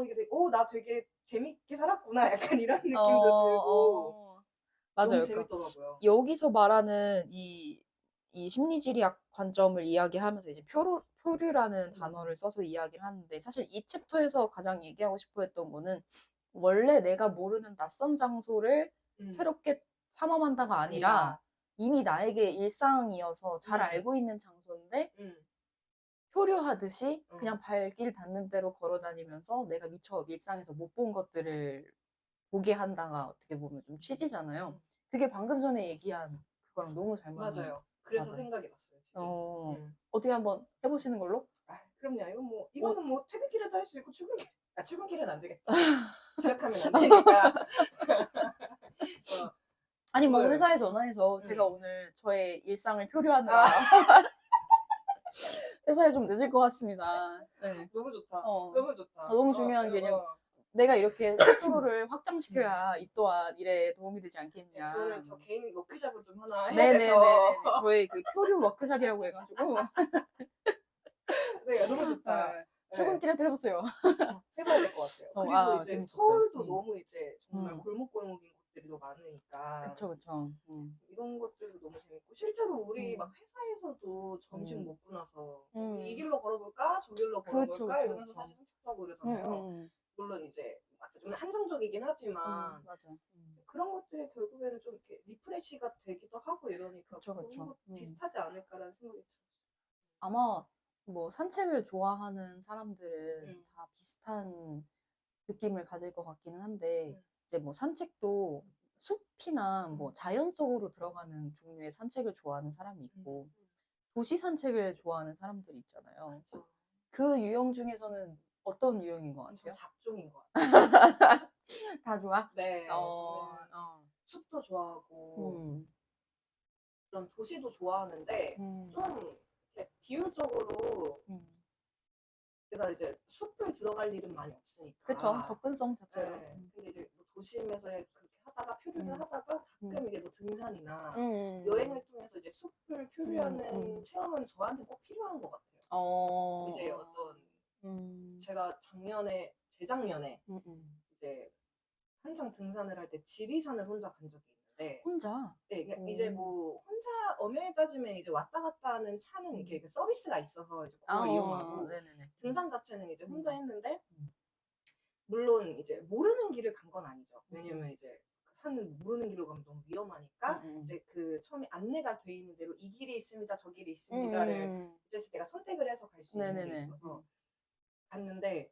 이게 되게 나 되게 재밌게 살았구나 약간 이런 느낌도 들고 맞아요. 너무 그러니까 재밌더라고요. 여기서 말하는 이 심리지리학 관점을 이야기하면서 이제 표류라는 단어를 써서 이야기를 하는데, 사실 이 챕터에서 가장 얘기하고 싶어 했던 거는 원래 내가 모르는 낯선 장소를 새롭게 탐험한다가 아니라 이미 나에게 일상이어서 잘 알고 있는 장소인데 표류하듯이 그냥 발길 닿는 대로 걸어 다니면서 내가 미처 일상에서 못 본 것들을 보게 한다가 어떻게 보면 좀 취지잖아요. 그게 방금 전에 얘기한 그거랑 너무 잘 맞는. 맞아요. 그래서 맞아요. 생각이 났어요. 지금. 어떻게 한번 해보시는 걸로? 그럼요. 이거는 뭐 퇴근길에도 할 수 있고 출근길은 안 되겠다. 지각하면 안 되니까. 아니 뭐 회사에 전화해서 제가 오늘 저의 일상을 표류하느라 회사에 좀 늦을 것 같습니다. 네. 너무 좋다. 너무 좋다. 너무 중요한 개념. 내가 이렇게 스스로를 확장시켜야 이 또한 일에 도움이 되지 않겠냐. 저는 저 개인 워크숍을 좀 하나 해야 네네네. 돼서. 저희 그 표류 워크숍이라고 해가지고. 네, 너무 좋다. 네. 출근길에도 해보세요. 해봐야 될 것 같아요. 그리고 이제 재밌었어요. 서울도 너무 이제 정말 골목골목인 곳들이 너무 많으니까. 그쵸. 이런 것들도 너무 재밌고 실제로 우리 막 회사에서도 점심 먹고 나서 이 길로 걸어볼까 저 길로 걸어볼까 이러면서 사실 산책도 하고 그러잖아요. 물론 이제 좀 한정적이긴 하지만 맞아. 그런 것들이 결국에는 좀 이렇게 리프레시가 되기도 하고 이러니까 그쵸. 그런 것 비슷하지 않을까라는 생각이 들어요. 아마 뭐 산책을 좋아하는 사람들은 다 비슷한 느낌을 가질 것 같기는 한데, 이제 뭐 산책도 숲이나 뭐 자연 속으로 들어가는 종류의 산책을 좋아하는 사람이 있고 도시 산책을 좋아하는 사람들이 있잖아요. 그쵸. 그 유형 중에서는 어떤 유형인 것 전 같아요? 잡종인 것 같아요. 다 좋아? 네. 저는 숲도 좋아하고 그런 도시도 좋아하는데 좀 이렇게 비율적으로 내가 이제 숲을 들어갈 일은 많이 없으니까. 그쵸. 접근성 자체가. 네. 근데 이제 뭐 도심에서의 그렇게 하다가 표류를 하다가 가끔 이게 뭐 등산이나 여행을 통해서 이제 숲을 표류하는 체험은 저한테 꼭 필요한 것 같아요. 이제 어떤 제가 재작년에 이제 한창 등산을 할 때 지리산을 혼자 간 적이 있는데. 혼자? 네, 그러니까 이제 뭐 혼자 엄연히 따지면 이제 왔다 갔다 하는 차는 이렇게 그 서비스가 있어서 이제 그걸 이용하고 등산 자체는 이제 혼자 했는데 물론 이제 모르는 길을 간 건 아니죠. 왜냐면 이제 그 산을 모르는 길로 가면 너무 위험하니까 이제 그 처음에 안내가 돼 있는 대로 이 길이 있습니다, 저 길이 있습니다를 이제 내가 선택을 해서 갈 수 있는 게 있어서 갔는데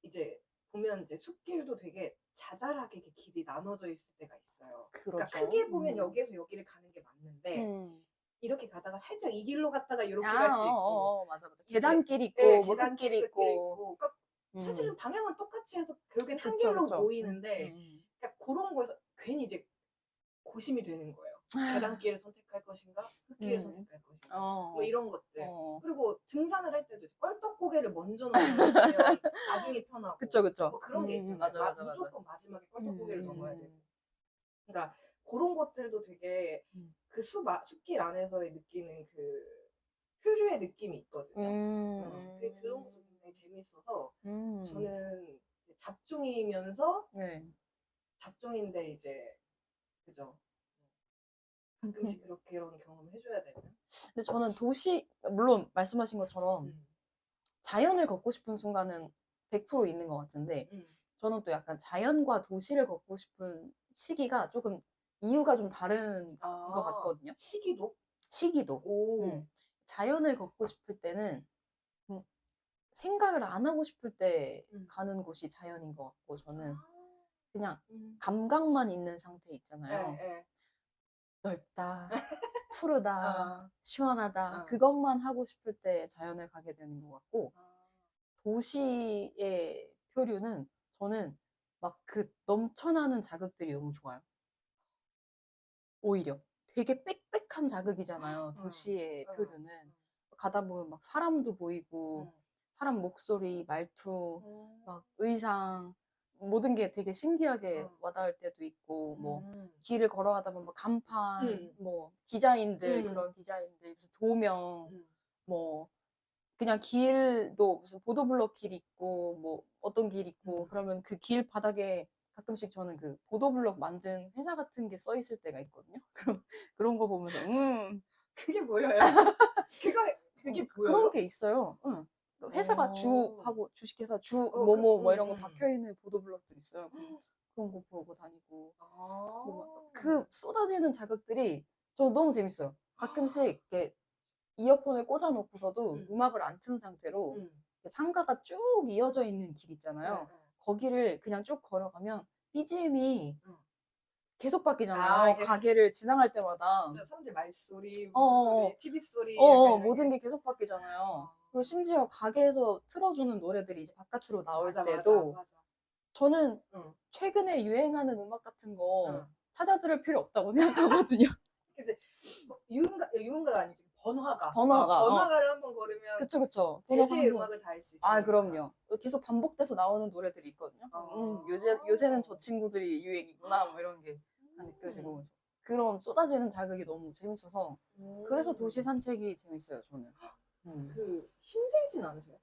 이제 보면 이제 숲길도 되게 자잘하게 이렇게 길이 나눠져 있을 때가 있어요. 그러니까 크게 보면 여기에서 여기를 가는 게 맞는데 이렇게 가다가 살짝 이 길로 갔다가 이렇게 갈 수 있고 맞아. 계단길 있고 네, 뭐 흙길 있고. 그러니까 사실은 방향은 똑같이 해서 결국엔 한 길로 모이는데 그러니까 그런 거에서 괜히 이제 고심이 되는 거예요. 계단길을 선택할 것인가 흙길을 선택할 것인가 뭐 이런 것들. 그리고 등산을 할 때도 껄떡고개를 먼저 넘으면 나중에 편하고 그쵸. 뭐 그런 게 있잖아요. 맞아. 무조건 마지막에 껄떡고개를 넘어야 되고. 그러니까 그런 것들도 되게 그 숲길 안에서의 느끼는 그 표류의 느낌이 있거든요. 그런 것도 굉장히 재밌어서 저는 잡종이면서 잡종인데 이제 그죠. 가끔씩 그렇게 이런 경험을 해줘야 되는. 근데 저는 물론 말씀하신 것처럼 자연을 걷고 싶은 순간은 100% 있는 것 같은데 저는 또 약간 자연과 도시를 걷고 싶은 시기가 조금 이유가 좀 다른 것 같거든요. 시기도? 시기도. 오. 자연을 걷고 싶을 때는 생각을 안 하고 싶을 때 가는 곳이 자연인 것 같고, 저는 그냥 감각만 있는 상태 있잖아요. 네. 넓다, 푸르다, 시원하다. 어. 그것만 하고 싶을 때 자연을 가게 되는 것 같고, 도시의 표류는 저는 막 그 넘쳐나는 자극들이 너무 좋아요. 오히려. 되게 빽빽한 자극이잖아요, 도시의 표류는. 가다 보면 막 사람도 보이고, 사람 목소리, 말투, 막 의상, 모든 게 되게 신기하게 와닿을 때도 있고, 뭐, 길을 걸어가다 보면 간판, 뭐, 디자인들, 그런 디자인들, 무슨 조명, 뭐, 그냥 길도 무슨 보도블록 길 있고, 뭐, 어떤 길 있고, 그러면 그 길 바닥에 가끔씩 저는 그 보도블록 만든 회사 같은 게 써 있을 때가 있거든요. 그럼 그런 거 보면서, 그게 보여요? 그게 보여요? 그런 게 있어요. 회사가 주하고 주식회사 뭐뭐 뭐 이런 거 박혀 있는 보도블록들 있어요. 그런 거 보고 다니고. 그 쏟아지는 자극들이 저 너무 재밌어요. 가끔씩 이렇게 이어폰을 꽂아놓고서도 음악을 안 튼 상태로 상가가 쭉 이어져 있는 길 있잖아요. 거기를 그냥 쭉 걸어가면 BGM이 계속 바뀌잖아요. 가게를 지나갈 때마다. 사람들 말소리, 소리, TV 소리. 모든 게 계속 바뀌잖아요. 그리고 심지어 가게에서 틀어주는 노래들이 이제 바깥으로 나올 때도 맞아. 저는 최근에 유행하는 음악 같은 거 찾아 들을 필요 없다고 생각하거든요. 이제 유흥가가 아니지. 번화가. 번화가. 번화가를 한번 걸으면 그쵸. 대세의 음악을 다 할 수 있어요. 그럼요. 계속 반복돼서 나오는 노래들이 있거든요. 요새는 저 친구들이 유행이구나, 뭐 이런 게 다 느껴지고. 그런 쏟아지는 자극이 너무 재밌어서. 그래서 도시 산책이 재밌어요, 저는. 힘들진 않으세요?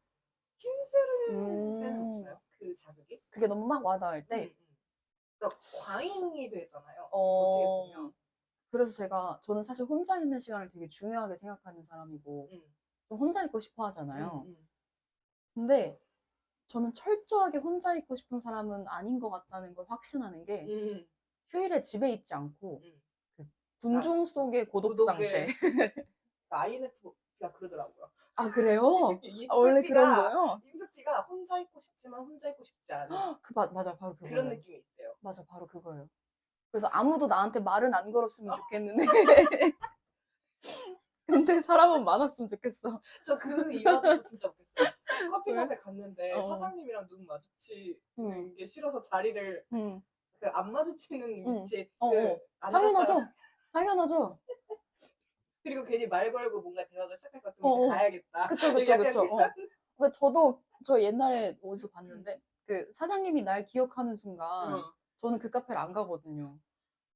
힘들 때는 없어요? 그 자극이? 그게 너무 막 와닿을 때. 그러니까 과잉이 되잖아요. 어떻게 보면. 그래서 저는 사실 혼자 있는 시간을 되게 중요하게 생각하는 사람이고, 좀 혼자 있고 싶어 하잖아요. 근데 저는 철저하게 혼자 있고 싶은 사람은 아닌 것 같다는 걸 확신하는 게, 휴일에 집에 있지 않고, 그 군중 속의 고독 상태. INFP가 그러더라고요. 아, 그래요? 원래 그런 거요? ENFP가 혼자 있고 싶지만 혼자 있고 싶지 않은 맞아, 바로 그거예요. 그런 느낌이 있대요. 맞아, 바로 그거예요. 그래서 아무도 나한테 말은 안 걸었으면 좋겠는데. 근데 사람은 많았으면 좋겠어. 저 그 일화 듣고 진짜 웃겼어요. 커피숍에 갔는데 사장님이랑 눈 마주치는 게 싫어서 자리를 안 마주치는 위치 당연하죠. 그리고 괜히 말 걸고 뭔가 대화가 시작할 것 같으면 가야겠다. 그쵸. 저 옛날에 어디서 봤는데 그 사장님이 날 기억하는 순간 저는 그 카페를 안 가거든요.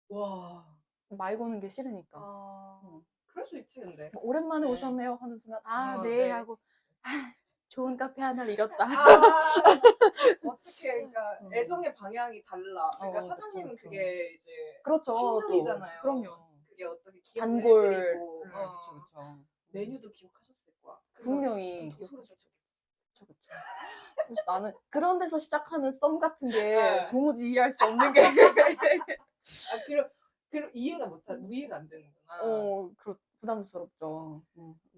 와. 말 거는 게 싫으니까. 그럴 수 있지 근데. 뭐 오랜만에 오셨네요 하는 순간 네 하고 좋은 카페 하나를 잃었다. 어떻게 그러니까 애정의 방향이 달라. 그러니까 사장님은 그쵸. 그게 이제 그렇죠. 친절이잖아요. 그럼요. 그게 어떻게 단골. 기억해드리고 그쵸. 메뉴도 기억하셨을 거야. 분명히 기억하셨죠. 그쵸. 그래서 나는 그런 데서 시작하는 썸 같은 게 도무지 이해할 수 없는 게. 그럼 이해가 안 되는구나. 부담스럽죠.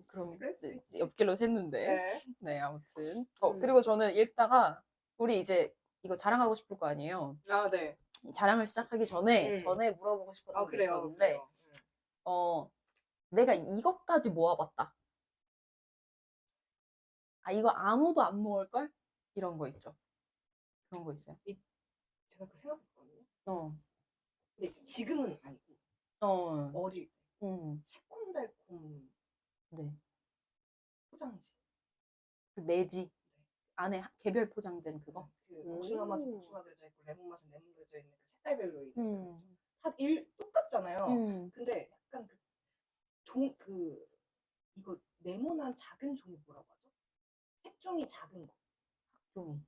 그럼 그랬지. 옆길로 샜는데. 네, 아무튼. 그리고 저는 읽다가 우리 이제 이거 자랑하고 싶을 거 아니에요. 네. 자랑을 시작하기 전에 물어보고 싶었던 게 있었는데, 내가 이것까지 모아봤다. 이거 아무도 안 모을걸? 이런 거 있죠. 그런 거 있어요. 제가 그 생각했거든요. 근데 지금은 아니고 어릴 때 새콤달콤 포장지. 그 내지 안에 개별 포장된 그거. 복숭아 맛은 복숭아 그려져 있고 레몬 맛은 레몬 그려져 있는 그 색깔별로 있는 다 똑같잖아요. 근데 약간 이거 네모난 작은 종이 뭐라고 하죠? 색종이 작은 거. 학종이.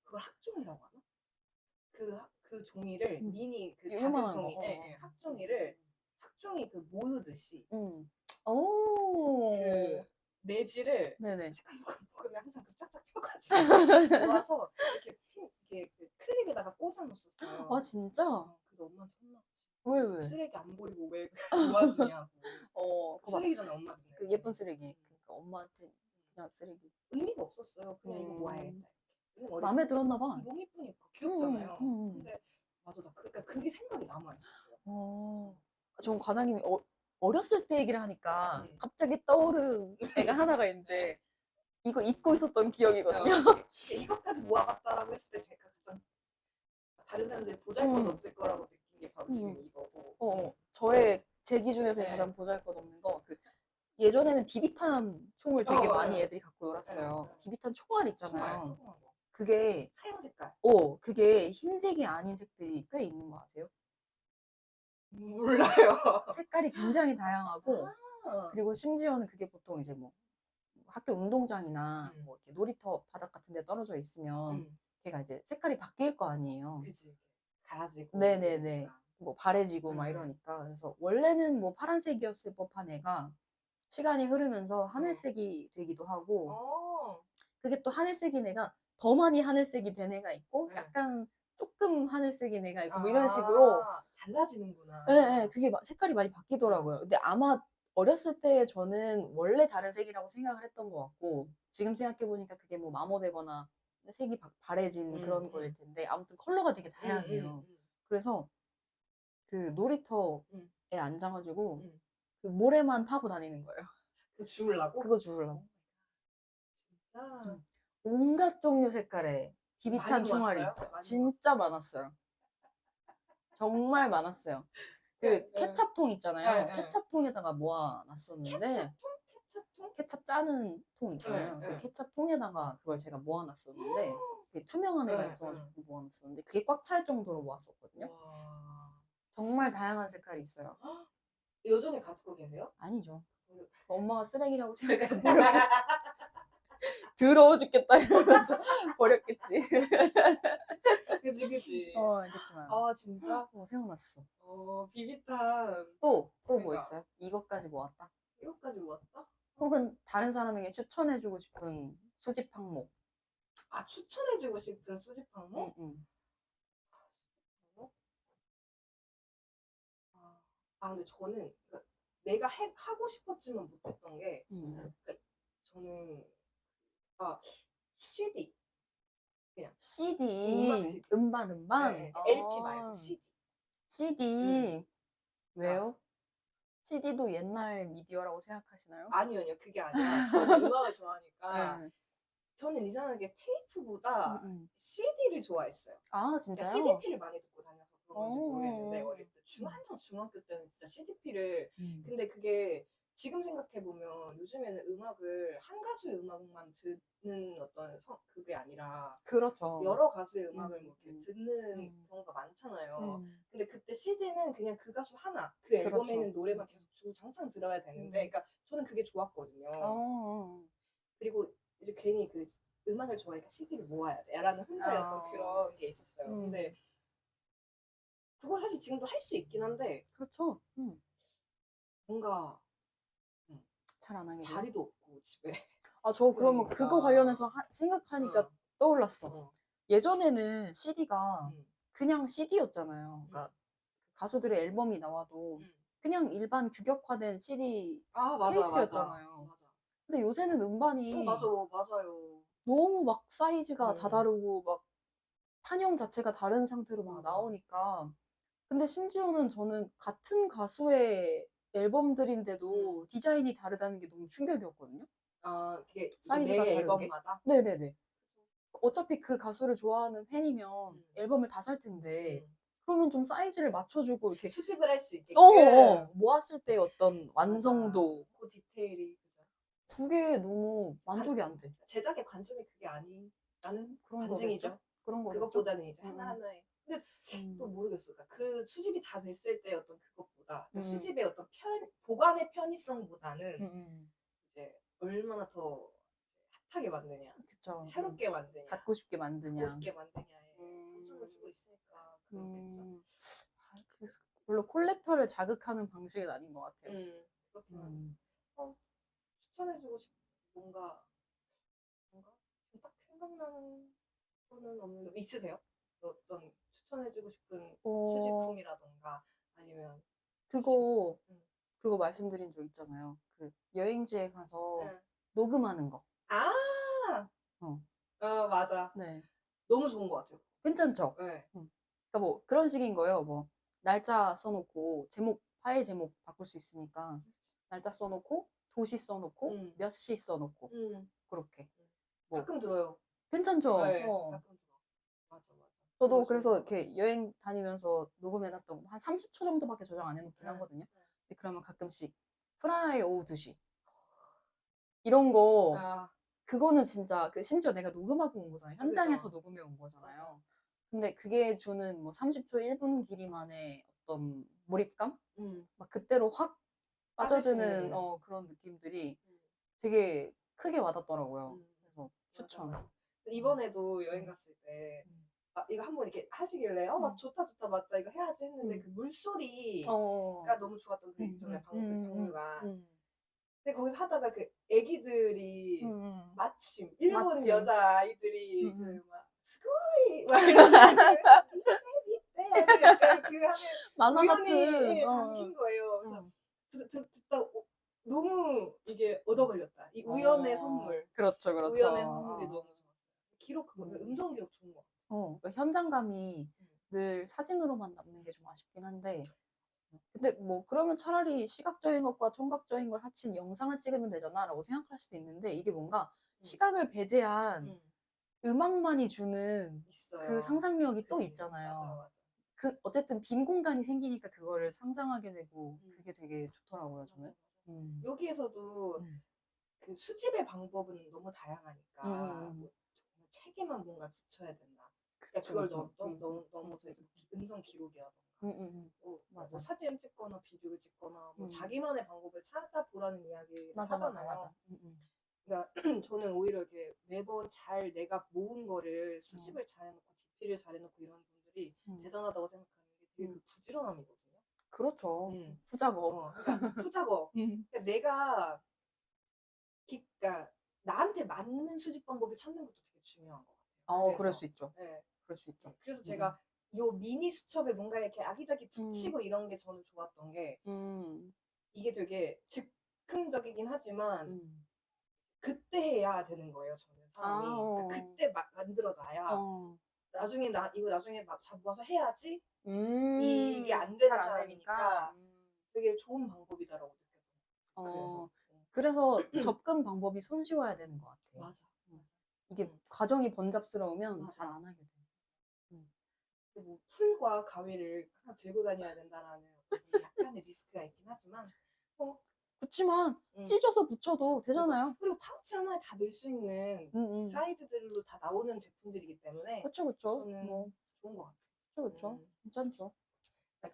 그걸 학종이라고 하나? 그 종이를 미니 그 작은 종이, 학종이 그 모으듯이 그 내지를 색깔 먹으면 항상 그 쫙쫙 펴가지고 모아서 이렇게 그 클립 클립에다가 꽂아놓었었어요. 아, 진짜? 근데 엄마한테 혼났지. 왜? 쓰레기 안 버리고 왜 모아두냐고. 그거 막 쓰레기잖아, 엄마. 그 예쁜 쓰레기. 그러니까 엄마한테 그냥 쓰레기. 의미가 없었어요. 그냥 이거 모아야겠다. 마음에 들었나 봐. 너무 이쁘니까 귀엽잖아요. 근데 맞아, 그러니까 그게 생각이 남아 있었어요. 전 과장님이 어렸을 때 얘기를 하니까 갑자기 떠오른 애가 하나가 있는데 이거 잊고 있었던 기억이거든요. 이것까지 모아봤다라고 했을 때 제가 가장 다른 사람들이 보잘것 없을 거라고 느낀 게 바로 지금 이거고. 제 기준에서 가장 보잘것 없는 거 예전에는 비비탄 총을 되게 많이 애들이 갖고 놀았어요. 비비탄 총알 있잖아요. 그게 하얀 색깔. 그게 흰색이 아닌 색들이 꽤 있는 거 아세요? 몰라요. 색깔이 굉장히 다양하고 그리고 심지어는 그게 보통 이제 뭐 학교 운동장이나 뭐 이렇게 놀이터 바닥 같은 데 떨어져 있으면 걔가 이제 색깔이 바뀔 거 아니에요. 그치. 갈아지고. 네네네. 뭐 바래지고 막 이러니까. 그래서 원래는 뭐 파란색이었을 법한 애가 시간이 흐르면서 하늘색이 되기도 하고 그게 또 하늘색인 애가 더 많이 하늘색이 된 애가 있고 약간 조금 하늘색인 애가 있고 뭐 이런 식으로 달라지는구나. 네, 그게 색깔이 많이 바뀌더라고요. 근데 아마 어렸을 때 저는 원래 다른 색이라고 생각을 했던 것 같고 지금 생각해보니까 그게 뭐 마모되거나 색이 바래진 그런 거일 텐데 아무튼 컬러가 되게 다양해요. 그래서 그 놀이터에 앉아가지고 그 모래만 파고 다니는 거예요. 그거 주우려고? 그거 주우려고. 진짜? 온갖 종류 색깔의 비비탄 총알이 있어요. 진짜 많았어요. 정말 많았어요. 그 케첩통 있잖아요. 케첩통에다가 모아놨었는데 케첩 짜는 통 있잖아요. 그 케첩통에다가 그걸 제가 모아놨었는데 투명한 애가 있어가지고 모아놨었는데 그게 꽉 찰 정도로 모았었거든요. 정말 다양한 색깔이 있어요. 여전히 갖고 계세요? 아니죠. 엄마가 쓰레기라고 생각해서 버렸겠지. 더러워 죽겠다 이러면서 버렸겠지. 그치. 알겠지만. 아, 진짜? 생각났어. 비비탄. 또 뭐 있어요? 이것까지 모았다? 이것까지 모았다? 혹은 다른 사람에게 추천해주고 싶은 수집 항목. 추천해주고 싶은 수집 항목? 근데 저는 그러니까 내가 하고 싶었지만 못했던 게 그러니까 저는 CD 그냥 CD 음반 네, LP 말고 CD 왜요? CD도 옛날 미디어라고 생각하시나요? 아니요 그게 아니라 저는 음악을 좋아하니까 저는 이상하게 테이프보다 CD를 좋아했어요. 아, 진짜요? 그러니까 CDP를 많이 듣고 다녀서 그런 건지 모르겠는데 어릴 때 한창 중학교 때는 진짜 CDP를 근데 그게 지금 생각해보면 요즘에는 음악을 한 가수의 음악만 듣는 어떤 그게 아니라 그렇죠. 여러 가수의 음악을 뭐 이렇게 듣는 경우가 많잖아요. 근데 그때 CD는 그냥 그 가수 하나, 그 앨범에 있는 노래만 계속 주구장창 들어야 되는데 그러니까 저는 그게 좋았거든요. 그리고 이제 괜히 그 음악을 좋아하니까 CD를 모아야 돼 라는 혼자의 어떤 그런 게 있었어요. 근데 그걸 사실 지금도 할 수 있긴 한데 그렇죠. 뭔가 잘 안 하게 자리도 없고 집에. 저 그러면 그거 관련해서 생각하니까 떠올랐어. 예전에는 CD가 그냥 CD였잖아요. 그러니까 가수들의 앨범이 나와도 그냥 일반 규격화된 CD 케이스였잖아요. 맞아. 근데 요새는 음반이 맞아요. 너무 막 사이즈가 다 다르고 막 판형 자체가 다른 상태로 막 나오니까 근데 심지어는 저는 같은 가수의 앨범들인데도 디자인이 다르다는 게 너무 충격이었거든요. 그게 사이즈가 매 다른 게. 앨범마다? 네네네. 어차피 그 가수를 좋아하는 팬이면 앨범을 다 살 텐데 그러면 좀 사이즈를 맞춰주고 이렇게 수집을 할 수 있게끔 모았을 때 어떤 완성도 그 디테일이 그게 너무 만족이 안 돼. 제작의 관점이 그게 아니라는 그런 관증이죠. 그런 거겠죠. 그것보다는 이제 하나하나의 근데 또 모르겠어요. 그러니까 그 수집이 다 됐을 때 어떤 그것보다 수집의 어떤 보관의 편의성보다는 이제 얼마나 더 핫하게 만드냐, 그쵸. 새롭게 만드냐, 갖고 싶게 만드냐에 초점을 주고 있으니까 그렇겠죠. 별로 콜렉터를 자극하는 방식은 아닌 것 같아요. 그렇구나. 추천해주고 싶은 뭔가 지금 딱 생각나는 거는 없는데 있으세요? 어떤 추천해주고 싶은 어, 수집품이라던가 아니면 그거 말씀드린 적 있잖아요. 그 여행지에 가서 응. 녹음하는 거. 아, 어, 맞아. 네. 너무 좋은 것 같아요. 괜찮죠? 네. 그러니까 뭐 그런 식인 거예요. 뭐 날짜 써놓고 파일 제목 바꿀 수 있으니까 날짜 써놓고 도시 써놓고 몇 시 써놓고 그렇게 뭐 가끔 들어요. 괜찮죠? 네, 가끔 들어. 맞아. 저도 그거 그래서 좋은 것 이렇게 여행 다니면서 녹음해놨던 거 한 30초 정도밖에 저장 안 해놓긴 네. 하거든요. 근데 그러면 가끔씩 프라이 오후 2시 이런 거 같아요. 그거는 진짜 심지어 내가 녹음하고 온 거잖아요. 현장에서 그죠. 녹음해 온 거잖아요. 맞아. 근데 그게 주는 뭐 30초 1분 길이만의 어떤 몰입감? 음. 막 그때로 확 빠질 수 빠져드는 있는. 그런 느낌들이 되게 크게 와닿더라고요. 그래서 추천. 맞아. 이번에도 여행 갔을 때 이거 한번 이렇게 하시길래 막 좋다 맞다 이거 해야지 했는데 그 물소리가 너무 좋았던 그 있잖아요. 방류가. 근데 거기서 하다가 그 애기들이 마침 일본 여자 아이들이 그 막 스쿠이 막 밑에 약간 그 하면 만화 우연히 같은 담긴 거예요. 그래서 듣다 너무 이게 얻어 걸렸다. 이 우연의 선물. 그렇죠. 우연의 선물이 너무 좋았어요. 기록, 음성 기록 좋은 것 같아요. 그러니까 현장감이 늘 사진으로만 남는 게 좀 아쉽긴 한데, 근데 뭐 그러면 차라리 시각적인 것과 청각적인 걸 합친 영상을 찍으면 되잖아 라고 생각할 수도 있는데, 이게 뭔가 시각을 배제한 음악만이 주는 있어요. 그 상상력이 또 그치. 있잖아요. 맞아. 그 어쨌든 빈 공간이 생기니까 그거를 상상하게 되고 그게 되게 좋더라고요, 저는. 여기에서도 그 수집의 방법은 너무 다양하니까 뭐 정말 책에만 뭔가 붙여야 된다. 그러니까 그걸 넘어서 이제 음성 기록이라던가 뭐 사진 찍거나 비디오를 찍거나 뭐 자기만의 방법을 찾아보라는 이야기를 하잖아요. 그러니까 저는 오히려 이렇게 매번 잘 내가 모은 거를 수집을 잘해놓고 디피를 잘해놓고 이런 분들이 대단하다고 생각하는 게 되게 그 부지런함이거든요. 그렇죠. 후작업. 그러니까 후작업. 그러니까 내가 그러니까 나한테 맞는 수집 방법을 찾는 것도 되게 중요한 것 같아요. 그럴 수 있죠. 네. 그럴 수 있죠. 그래서 제가 요 미니 수첩에 뭔가 이렇게 아기자기 붙이고 이런 게 저는 좋았던 게 이게 되게 즉흥적이긴 하지만 그때 해야 되는 거예요. 저는 사람이. 그러니까 그때 만들어놔야 나중에 이거 나중에 다 모아서 해야지 이게 안 되는 사람이니까 되게 좋은 방법이다라고 느꼈어요. 그래서 접근 방법이 손쉬워야 되는 것 같아요. 맞아. 이게 과정이 번잡스러우면 잘 안 하게 돼요. 뭐 풀과 가위를 하나 들고 다녀야 된다라는 약간의 리스크가 있긴 하지만 그치만 찢어서 붙여도 되잖아요. 그리고 파우치 하나에 다 넣을 수 있는 사이즈들로 다 나오는 제품들이기 때문에 그쵸. 저는 좋은 것 같아요. 그쵸. 괜찮죠.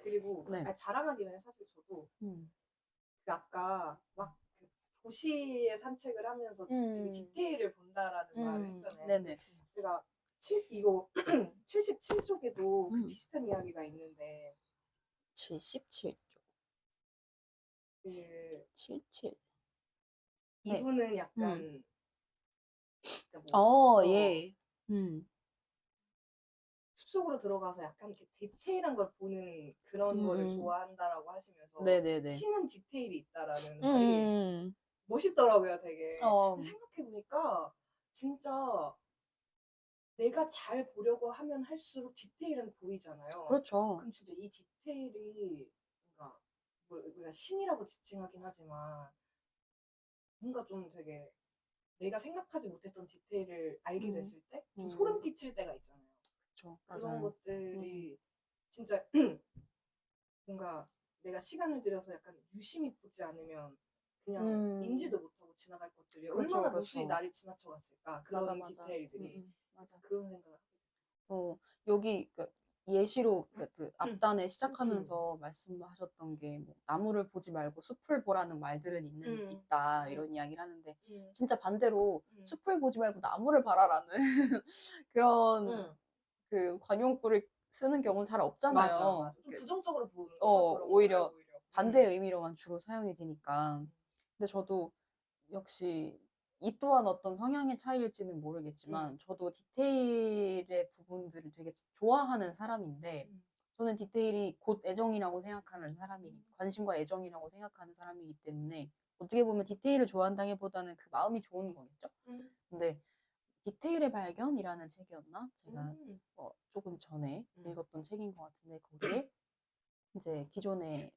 그리고 자랑하기 전에 사실 저도 그 아까 막 그 도시의 산책을 하면서 되게 디테일을 본다라는 말을 했잖아요. 네네. 제가 이거 77쪽에도 그 비슷한 이야기가 있는데 77쪽. 그 77. 이분은 약간 예. 숲속으로 들어가서 약간 이렇게 디테일한 걸 보는 그런 거를 좋아한다라고 하시면서 치는 디테일이 있다라는 말이 멋있더라고요, 되게. 생각해보니까 진짜 내가 잘 보려고 하면 할수록 디테일은 보이잖아요. 그렇죠. 그럼 진짜 이 디테일이 뭔가 우리가 신이라고 지칭하긴 하지만 뭔가 좀 되게 내가 생각하지 못했던 디테일을 알게 됐을 때 좀 소름 끼칠 때가 있잖아요. 그쵸. 그런 맞아요. 것들이 진짜 뭔가 내가 시간을 들여서 약간 유심히 보지 않으면 그냥 인지도 못하고 지나갈 것들이 얼마나 무수히 나를 지나쳐갔을까. 그런 디테일들이. 그런 생각을 하게 돼요. 여기 예시로 그 앞단에 시작하면서 말씀하셨던 게 뭐, 나무를 보지 말고 숲을 보라는 말들은 있다 이런 이야기를 하는데 진짜 반대로 숲을 보지 말고 나무를 봐라라는 그런 그 관용구를 쓰는 경우는 잘 없잖아요. 맞아. 좀 부정적으로 보는 오히려 반대의 의미로만 주로 사용이 되니까. 근데 저도 역시 이 또한 어떤 성향의 차이일지는 모르겠지만 저도 디테일의 부분들을 되게 좋아하는 사람인데 저는 디테일이 곧 애정이라고 생각하는 관심과 애정이라고 생각하는 사람이기 때문에 어떻게 보면 디테일을 좋아한다기보다는 그 마음이 좋은 거겠죠? 근데 디테일의 발견이라는 책이었나? 제가 조금 전에 읽었던 책인 것 같은데 거기에 이제 기존에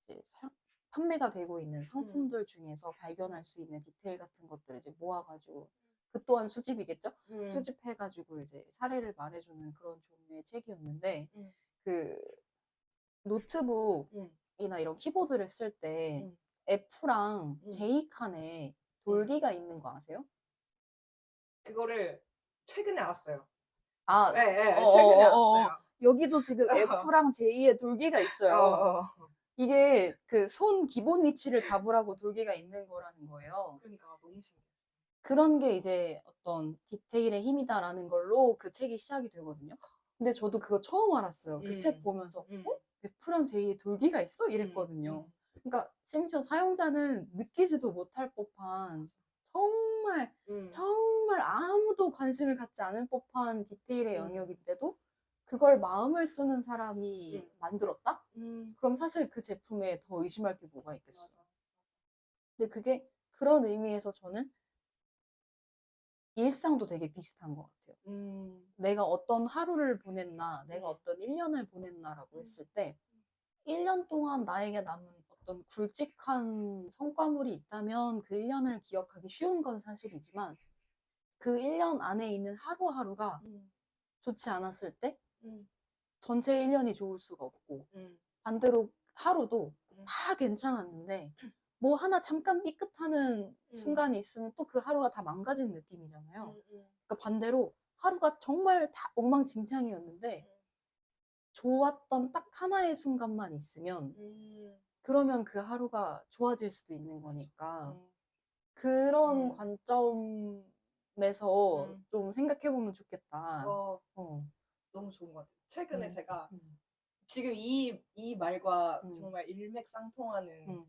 이제 판매가 되고 있는 상품들 중에서 발견할 수 있는 디테일 같은 것들을 이제 모아가지고 그 또한 수집이겠죠? 수집해가지고 이제 사례를 말해주는 그런 종류의 책이었는데 그 노트북이나 이런 키보드를 쓸 때 F랑 J 칸에 돌기가 있는 거 아세요? 그거를 최근에 알았어요. 아, 네, 네, 최근에 알았어요. 여기도 지금 F랑 J에 돌기가 있어요. 이게 그 손 기본 위치를 잡으라고 돌기가 있는 거라는 거예요. 그러니까 너무 신기해. 그런 게 이제 어떤 디테일의 힘이다라는 걸로 그 책이 시작이 되거든요. 근데 저도 그거 처음 알았어요. 그 책 보면서 F랑 J에 돌기가 있어? 이랬거든요. 그러니까 심지어 사용자는 느끼지도 못할 법한 정말 아무도 관심을 갖지 않을 법한 디테일의 영역인데도 그걸 마음을 쓰는 사람이 만들었다? 그럼 사실 그 제품에 더 의심할 게 뭐가 있겠어. 근데 그게 그런 의미에서 저는 일상도 되게 비슷한 것 같아요. 내가 어떤 하루를 보냈나, 내가 어떤 1년을 보냈나라고 했을 때 1년 동안 나에게 남은 어떤 굵직한 성과물이 있다면 그 1년을 기억하기 쉬운 건 사실이지만 그 1년 안에 있는 하루하루가 좋지 않았을 때 전체 1년이 좋을 수가 없고 반대로 하루도 다 괜찮았는데 뭐 하나 잠깐 삐끗하는 순간이 있으면 또 그 하루가 다 망가진 느낌이잖아요. 그러니까 반대로 하루가 정말 다 엉망진창이었는데 좋았던 딱 하나의 순간만 있으면 그러면 그 하루가 좋아질 수도 있는 거니까 그런 관점에서 좀 생각해보면 좋겠다. 너무 좋은 것 같아요. 최근에 제가 지금 이 말과 정말 일맥상통하는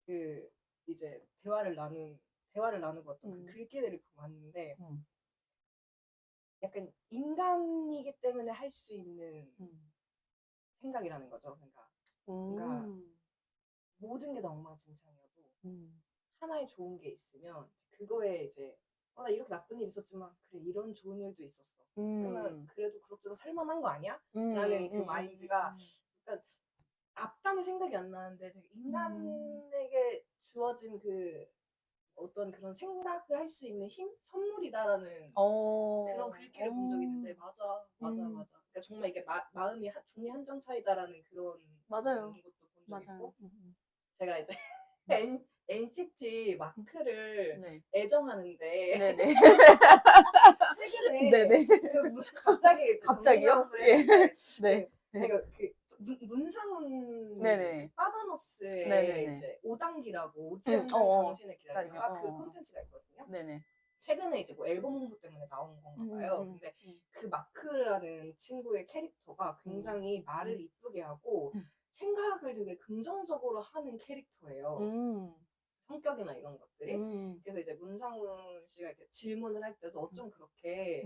그 이제 대화를 나누고 어떤 그 글귀를 봤는데 약간 인간이기 때문에 할 수 있는 생각이라는 거죠. 그러니까 모든 게 다 엉망진창이어도 하나의 좋은 게 있으면 그거에 이제 나 이렇게 나쁜 일 있었지만 그래 이런 좋은 일도 있었어. 그러면 그래도 그럭저럭 살만한 거 아니야? 라는 그 마인드가 그러니까 앞단의 생각이 안 나는데 되게 인간에게 주어진 그 어떤 그런 생각을 할 수 있는 힘? 선물이다라는 그런 글귀를 본 적이 있는데 맞아. 그러니까 정말 이게 마음이 종이 한 장 차이다라는 그런 맞아요. 것도 본 적이 있고 제가 이제 NCT 마크를 네. 애정하는데 네네. 최근에 네네. 갑자기요? 네. 그 문상훈 네네. 빠더너스의 네네네. 이제 5단기라고 오지 않는 당신을 기다리다가 그 콘텐츠가 있거든요. 네네. 최근에 이제 뭐 앨범 홍보 때문에 나온 건가 봐요. 근데 그 마크라는 친구의 캐릭터가 굉장히 말을 이쁘게 하고 생각을 되게 긍정적으로 하는 캐릭터예요. 성격이나 이런 것들이. 그래서 이제 문상훈 씨가 이렇게 질문을 할 때도 어쩜 그렇게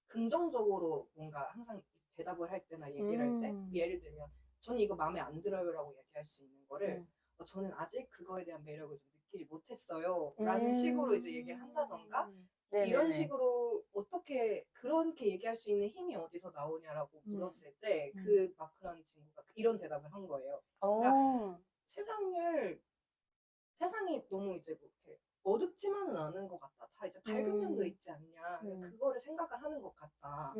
긍정적으로 뭔가 항상 대답을 할 때나 얘기를 할 때 예를 들면 저는 이거 마음에 안 들어요라고 얘기할 수 있는 거를 저는 아직 그거에 대한 매력을 좀 느끼지 못했어요 라는 식으로 이제 얘기를 한다던가 이런 식으로 어떻게 그렇게 얘기할 수 있는 힘이 어디서 나오냐라고 물었을 때 그 마크라는 친구가 이런 대답을 한 거예요. 그러니까 세상이 너무 이제 뭐 이렇게 어둡지만은 않은 것 같다. 다 이제 밝은 면도 있지 않냐. 그거를 생각을 하는 것 같다.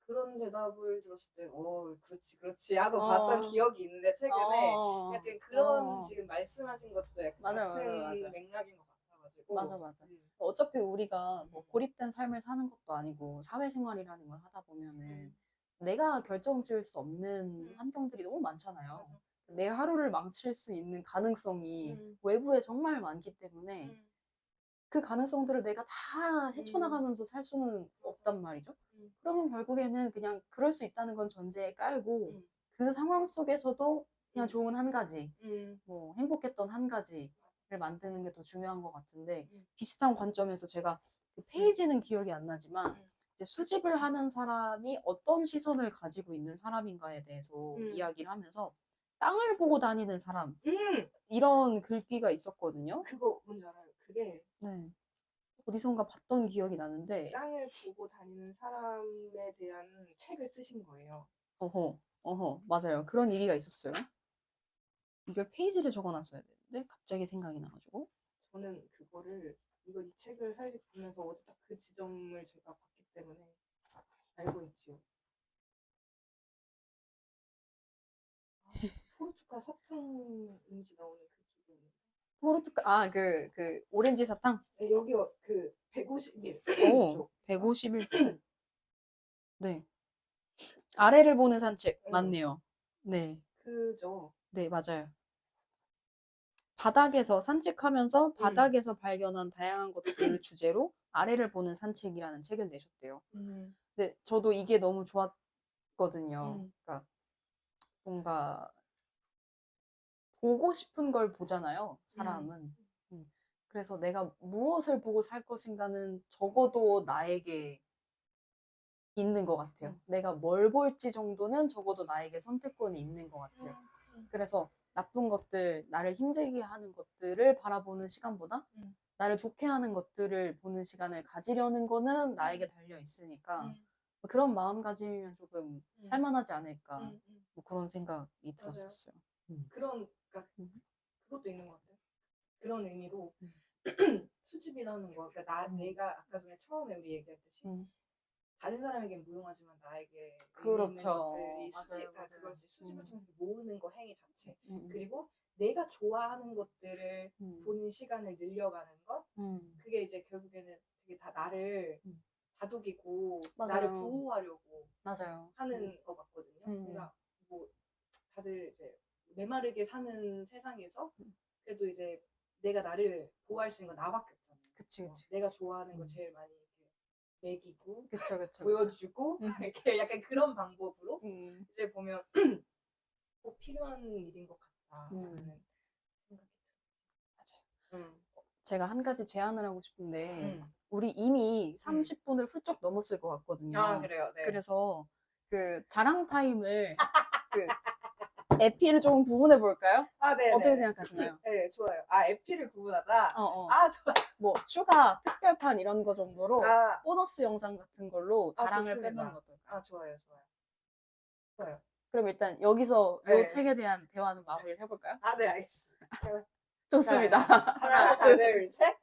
그런 대답을 들었을 때, 그렇지 하고 봤던 기억이 있는데 최근에 약간 그런 지금 말씀하신 것도 약간 같은 맥락인 것 같아가지고. 맞아. 어차피 우리가 뭐 고립된 삶을 사는 것도 아니고 사회생활이라는 걸 하다 보면은 내가 결정 지을 수 없는 환경들이 너무 많잖아요. 내 하루를 망칠 수 있는 가능성이 외부에 정말 많기 때문에 그 가능성들을 내가 다 헤쳐나가면서 살 수는 없단 말이죠. 그러면 결국에는 그냥 그럴 수 있다는 건 전제에 깔고 그 상황 속에서도 그냥 좋은 한 가지, 뭐 행복했던 한 가지 만드는 게 더 중요한 것 같은데 비슷한 관점에서 제가 그 페이지는 기억이 안 나지만 이제 수집을 하는 사람이 어떤 시선을 가지고 있는 사람인가에 대해서 이야기를 하면서 땅을 보고 다니는 사람 이런 글귀가 있었거든요. 그거 뭔지 알아요? 그게 네. 어디선가 봤던 기억이 나는데 땅을 보고 다니는 사람에 대한 책을 쓰신 거예요. 맞아요. 그런 얘기가 있었어요. 이걸 페이지를 적어놨어야 되는데 갑자기 생각이 나가지고 저는 그거를 이 책을 사실 보면서 어제 딱 그 지점을 제가 봤기 때문에 알고 있지요. 포르투갈 사탕 이미지 나오는 그쪽에 있는. 포르투갈 그 오렌지 사탕? 네, 여기 그 151. 오, 151쪽. 네. 아래를 보는 산책 맞네요. 네. 그죠. 네, 맞아요. 바닥에서 산책하면서 바닥에서 발견한 다양한 것들을 주제로 아래를 보는 산책이라는 책을 내셨대요. 근데 저도 이게 너무 좋았거든요. 그러니까 뭔가 보고 싶은 걸 보잖아요, 사람은. 그래서 내가 무엇을 보고 살 것인가는 적어도 나에게 있는 것 같아요. 내가 뭘 볼지 정도는 적어도 나에게 선택권이 있는 것 같아요. 그래서 나쁜 것들, 나를 힘들게 하는 것들을 바라보는 시간보다 나를 좋게 하는 것들을 보는 시간을 가지려는 거는 나에게 달려 있으니까 그런 마음가짐이면 조금 살만하지 않을까 뭐 그런 생각이 들었었어요. 그러니까 그것도 있는 것 같아요. 그런 의미로 수집이라는 거, 그러니까 내가 아까 전에 처음에 우리 얘기했듯이 다른 사람에겐 무용하지만 나에게 의미 있는 것들이 그러니까 그걸 수집을 통해서 모으는 거 행위 자체. 그리고 내가 좋아하는 것들을 보는 시간을 늘려가는 것. 그게 이제 결국에는 되게 다 나를 다독이고 나를 보호하려고 하는 것 같거든요. 그러니까 뭐 다들 이제 메마르게 사는 세상에서 그래도 이제 내가 나를 보호할 수 있는 건 나밖에 없잖아요. 그치. 내가 좋아하는 거 제일 많이 먹이고 그쵸. 보여주고 이렇게 약간 그런 방법으로 이제 보면 꼭 필요한 일인 것 같다라는 생각이 들어요. 맞아요. 제가 한 가지 제안을 하고 싶은데 우리 이미 30분을 훌쩍 넘었을 것 같거든요. 아, 그래요? 네. 그래서 그 자랑 타임을 그 에피를 조금 구분해 볼까요? 아, 네. 어떻게 생각하시나요? 네, 좋아요. 아, 에피를 구분하자. 아, 좋아. 뭐 추가 특별판 이런 거 정도로 아, 보너스 영상 같은 걸로 자랑을 좋습니다. 빼보는 거 어떨까요? 아, 좋아요. 그럼 일단 여기서 이 네. 책에 대한 대화는 마무리를 해볼까요? 아, 네, 알겠습니다. 좋습니다. 하나, 둘, 셋.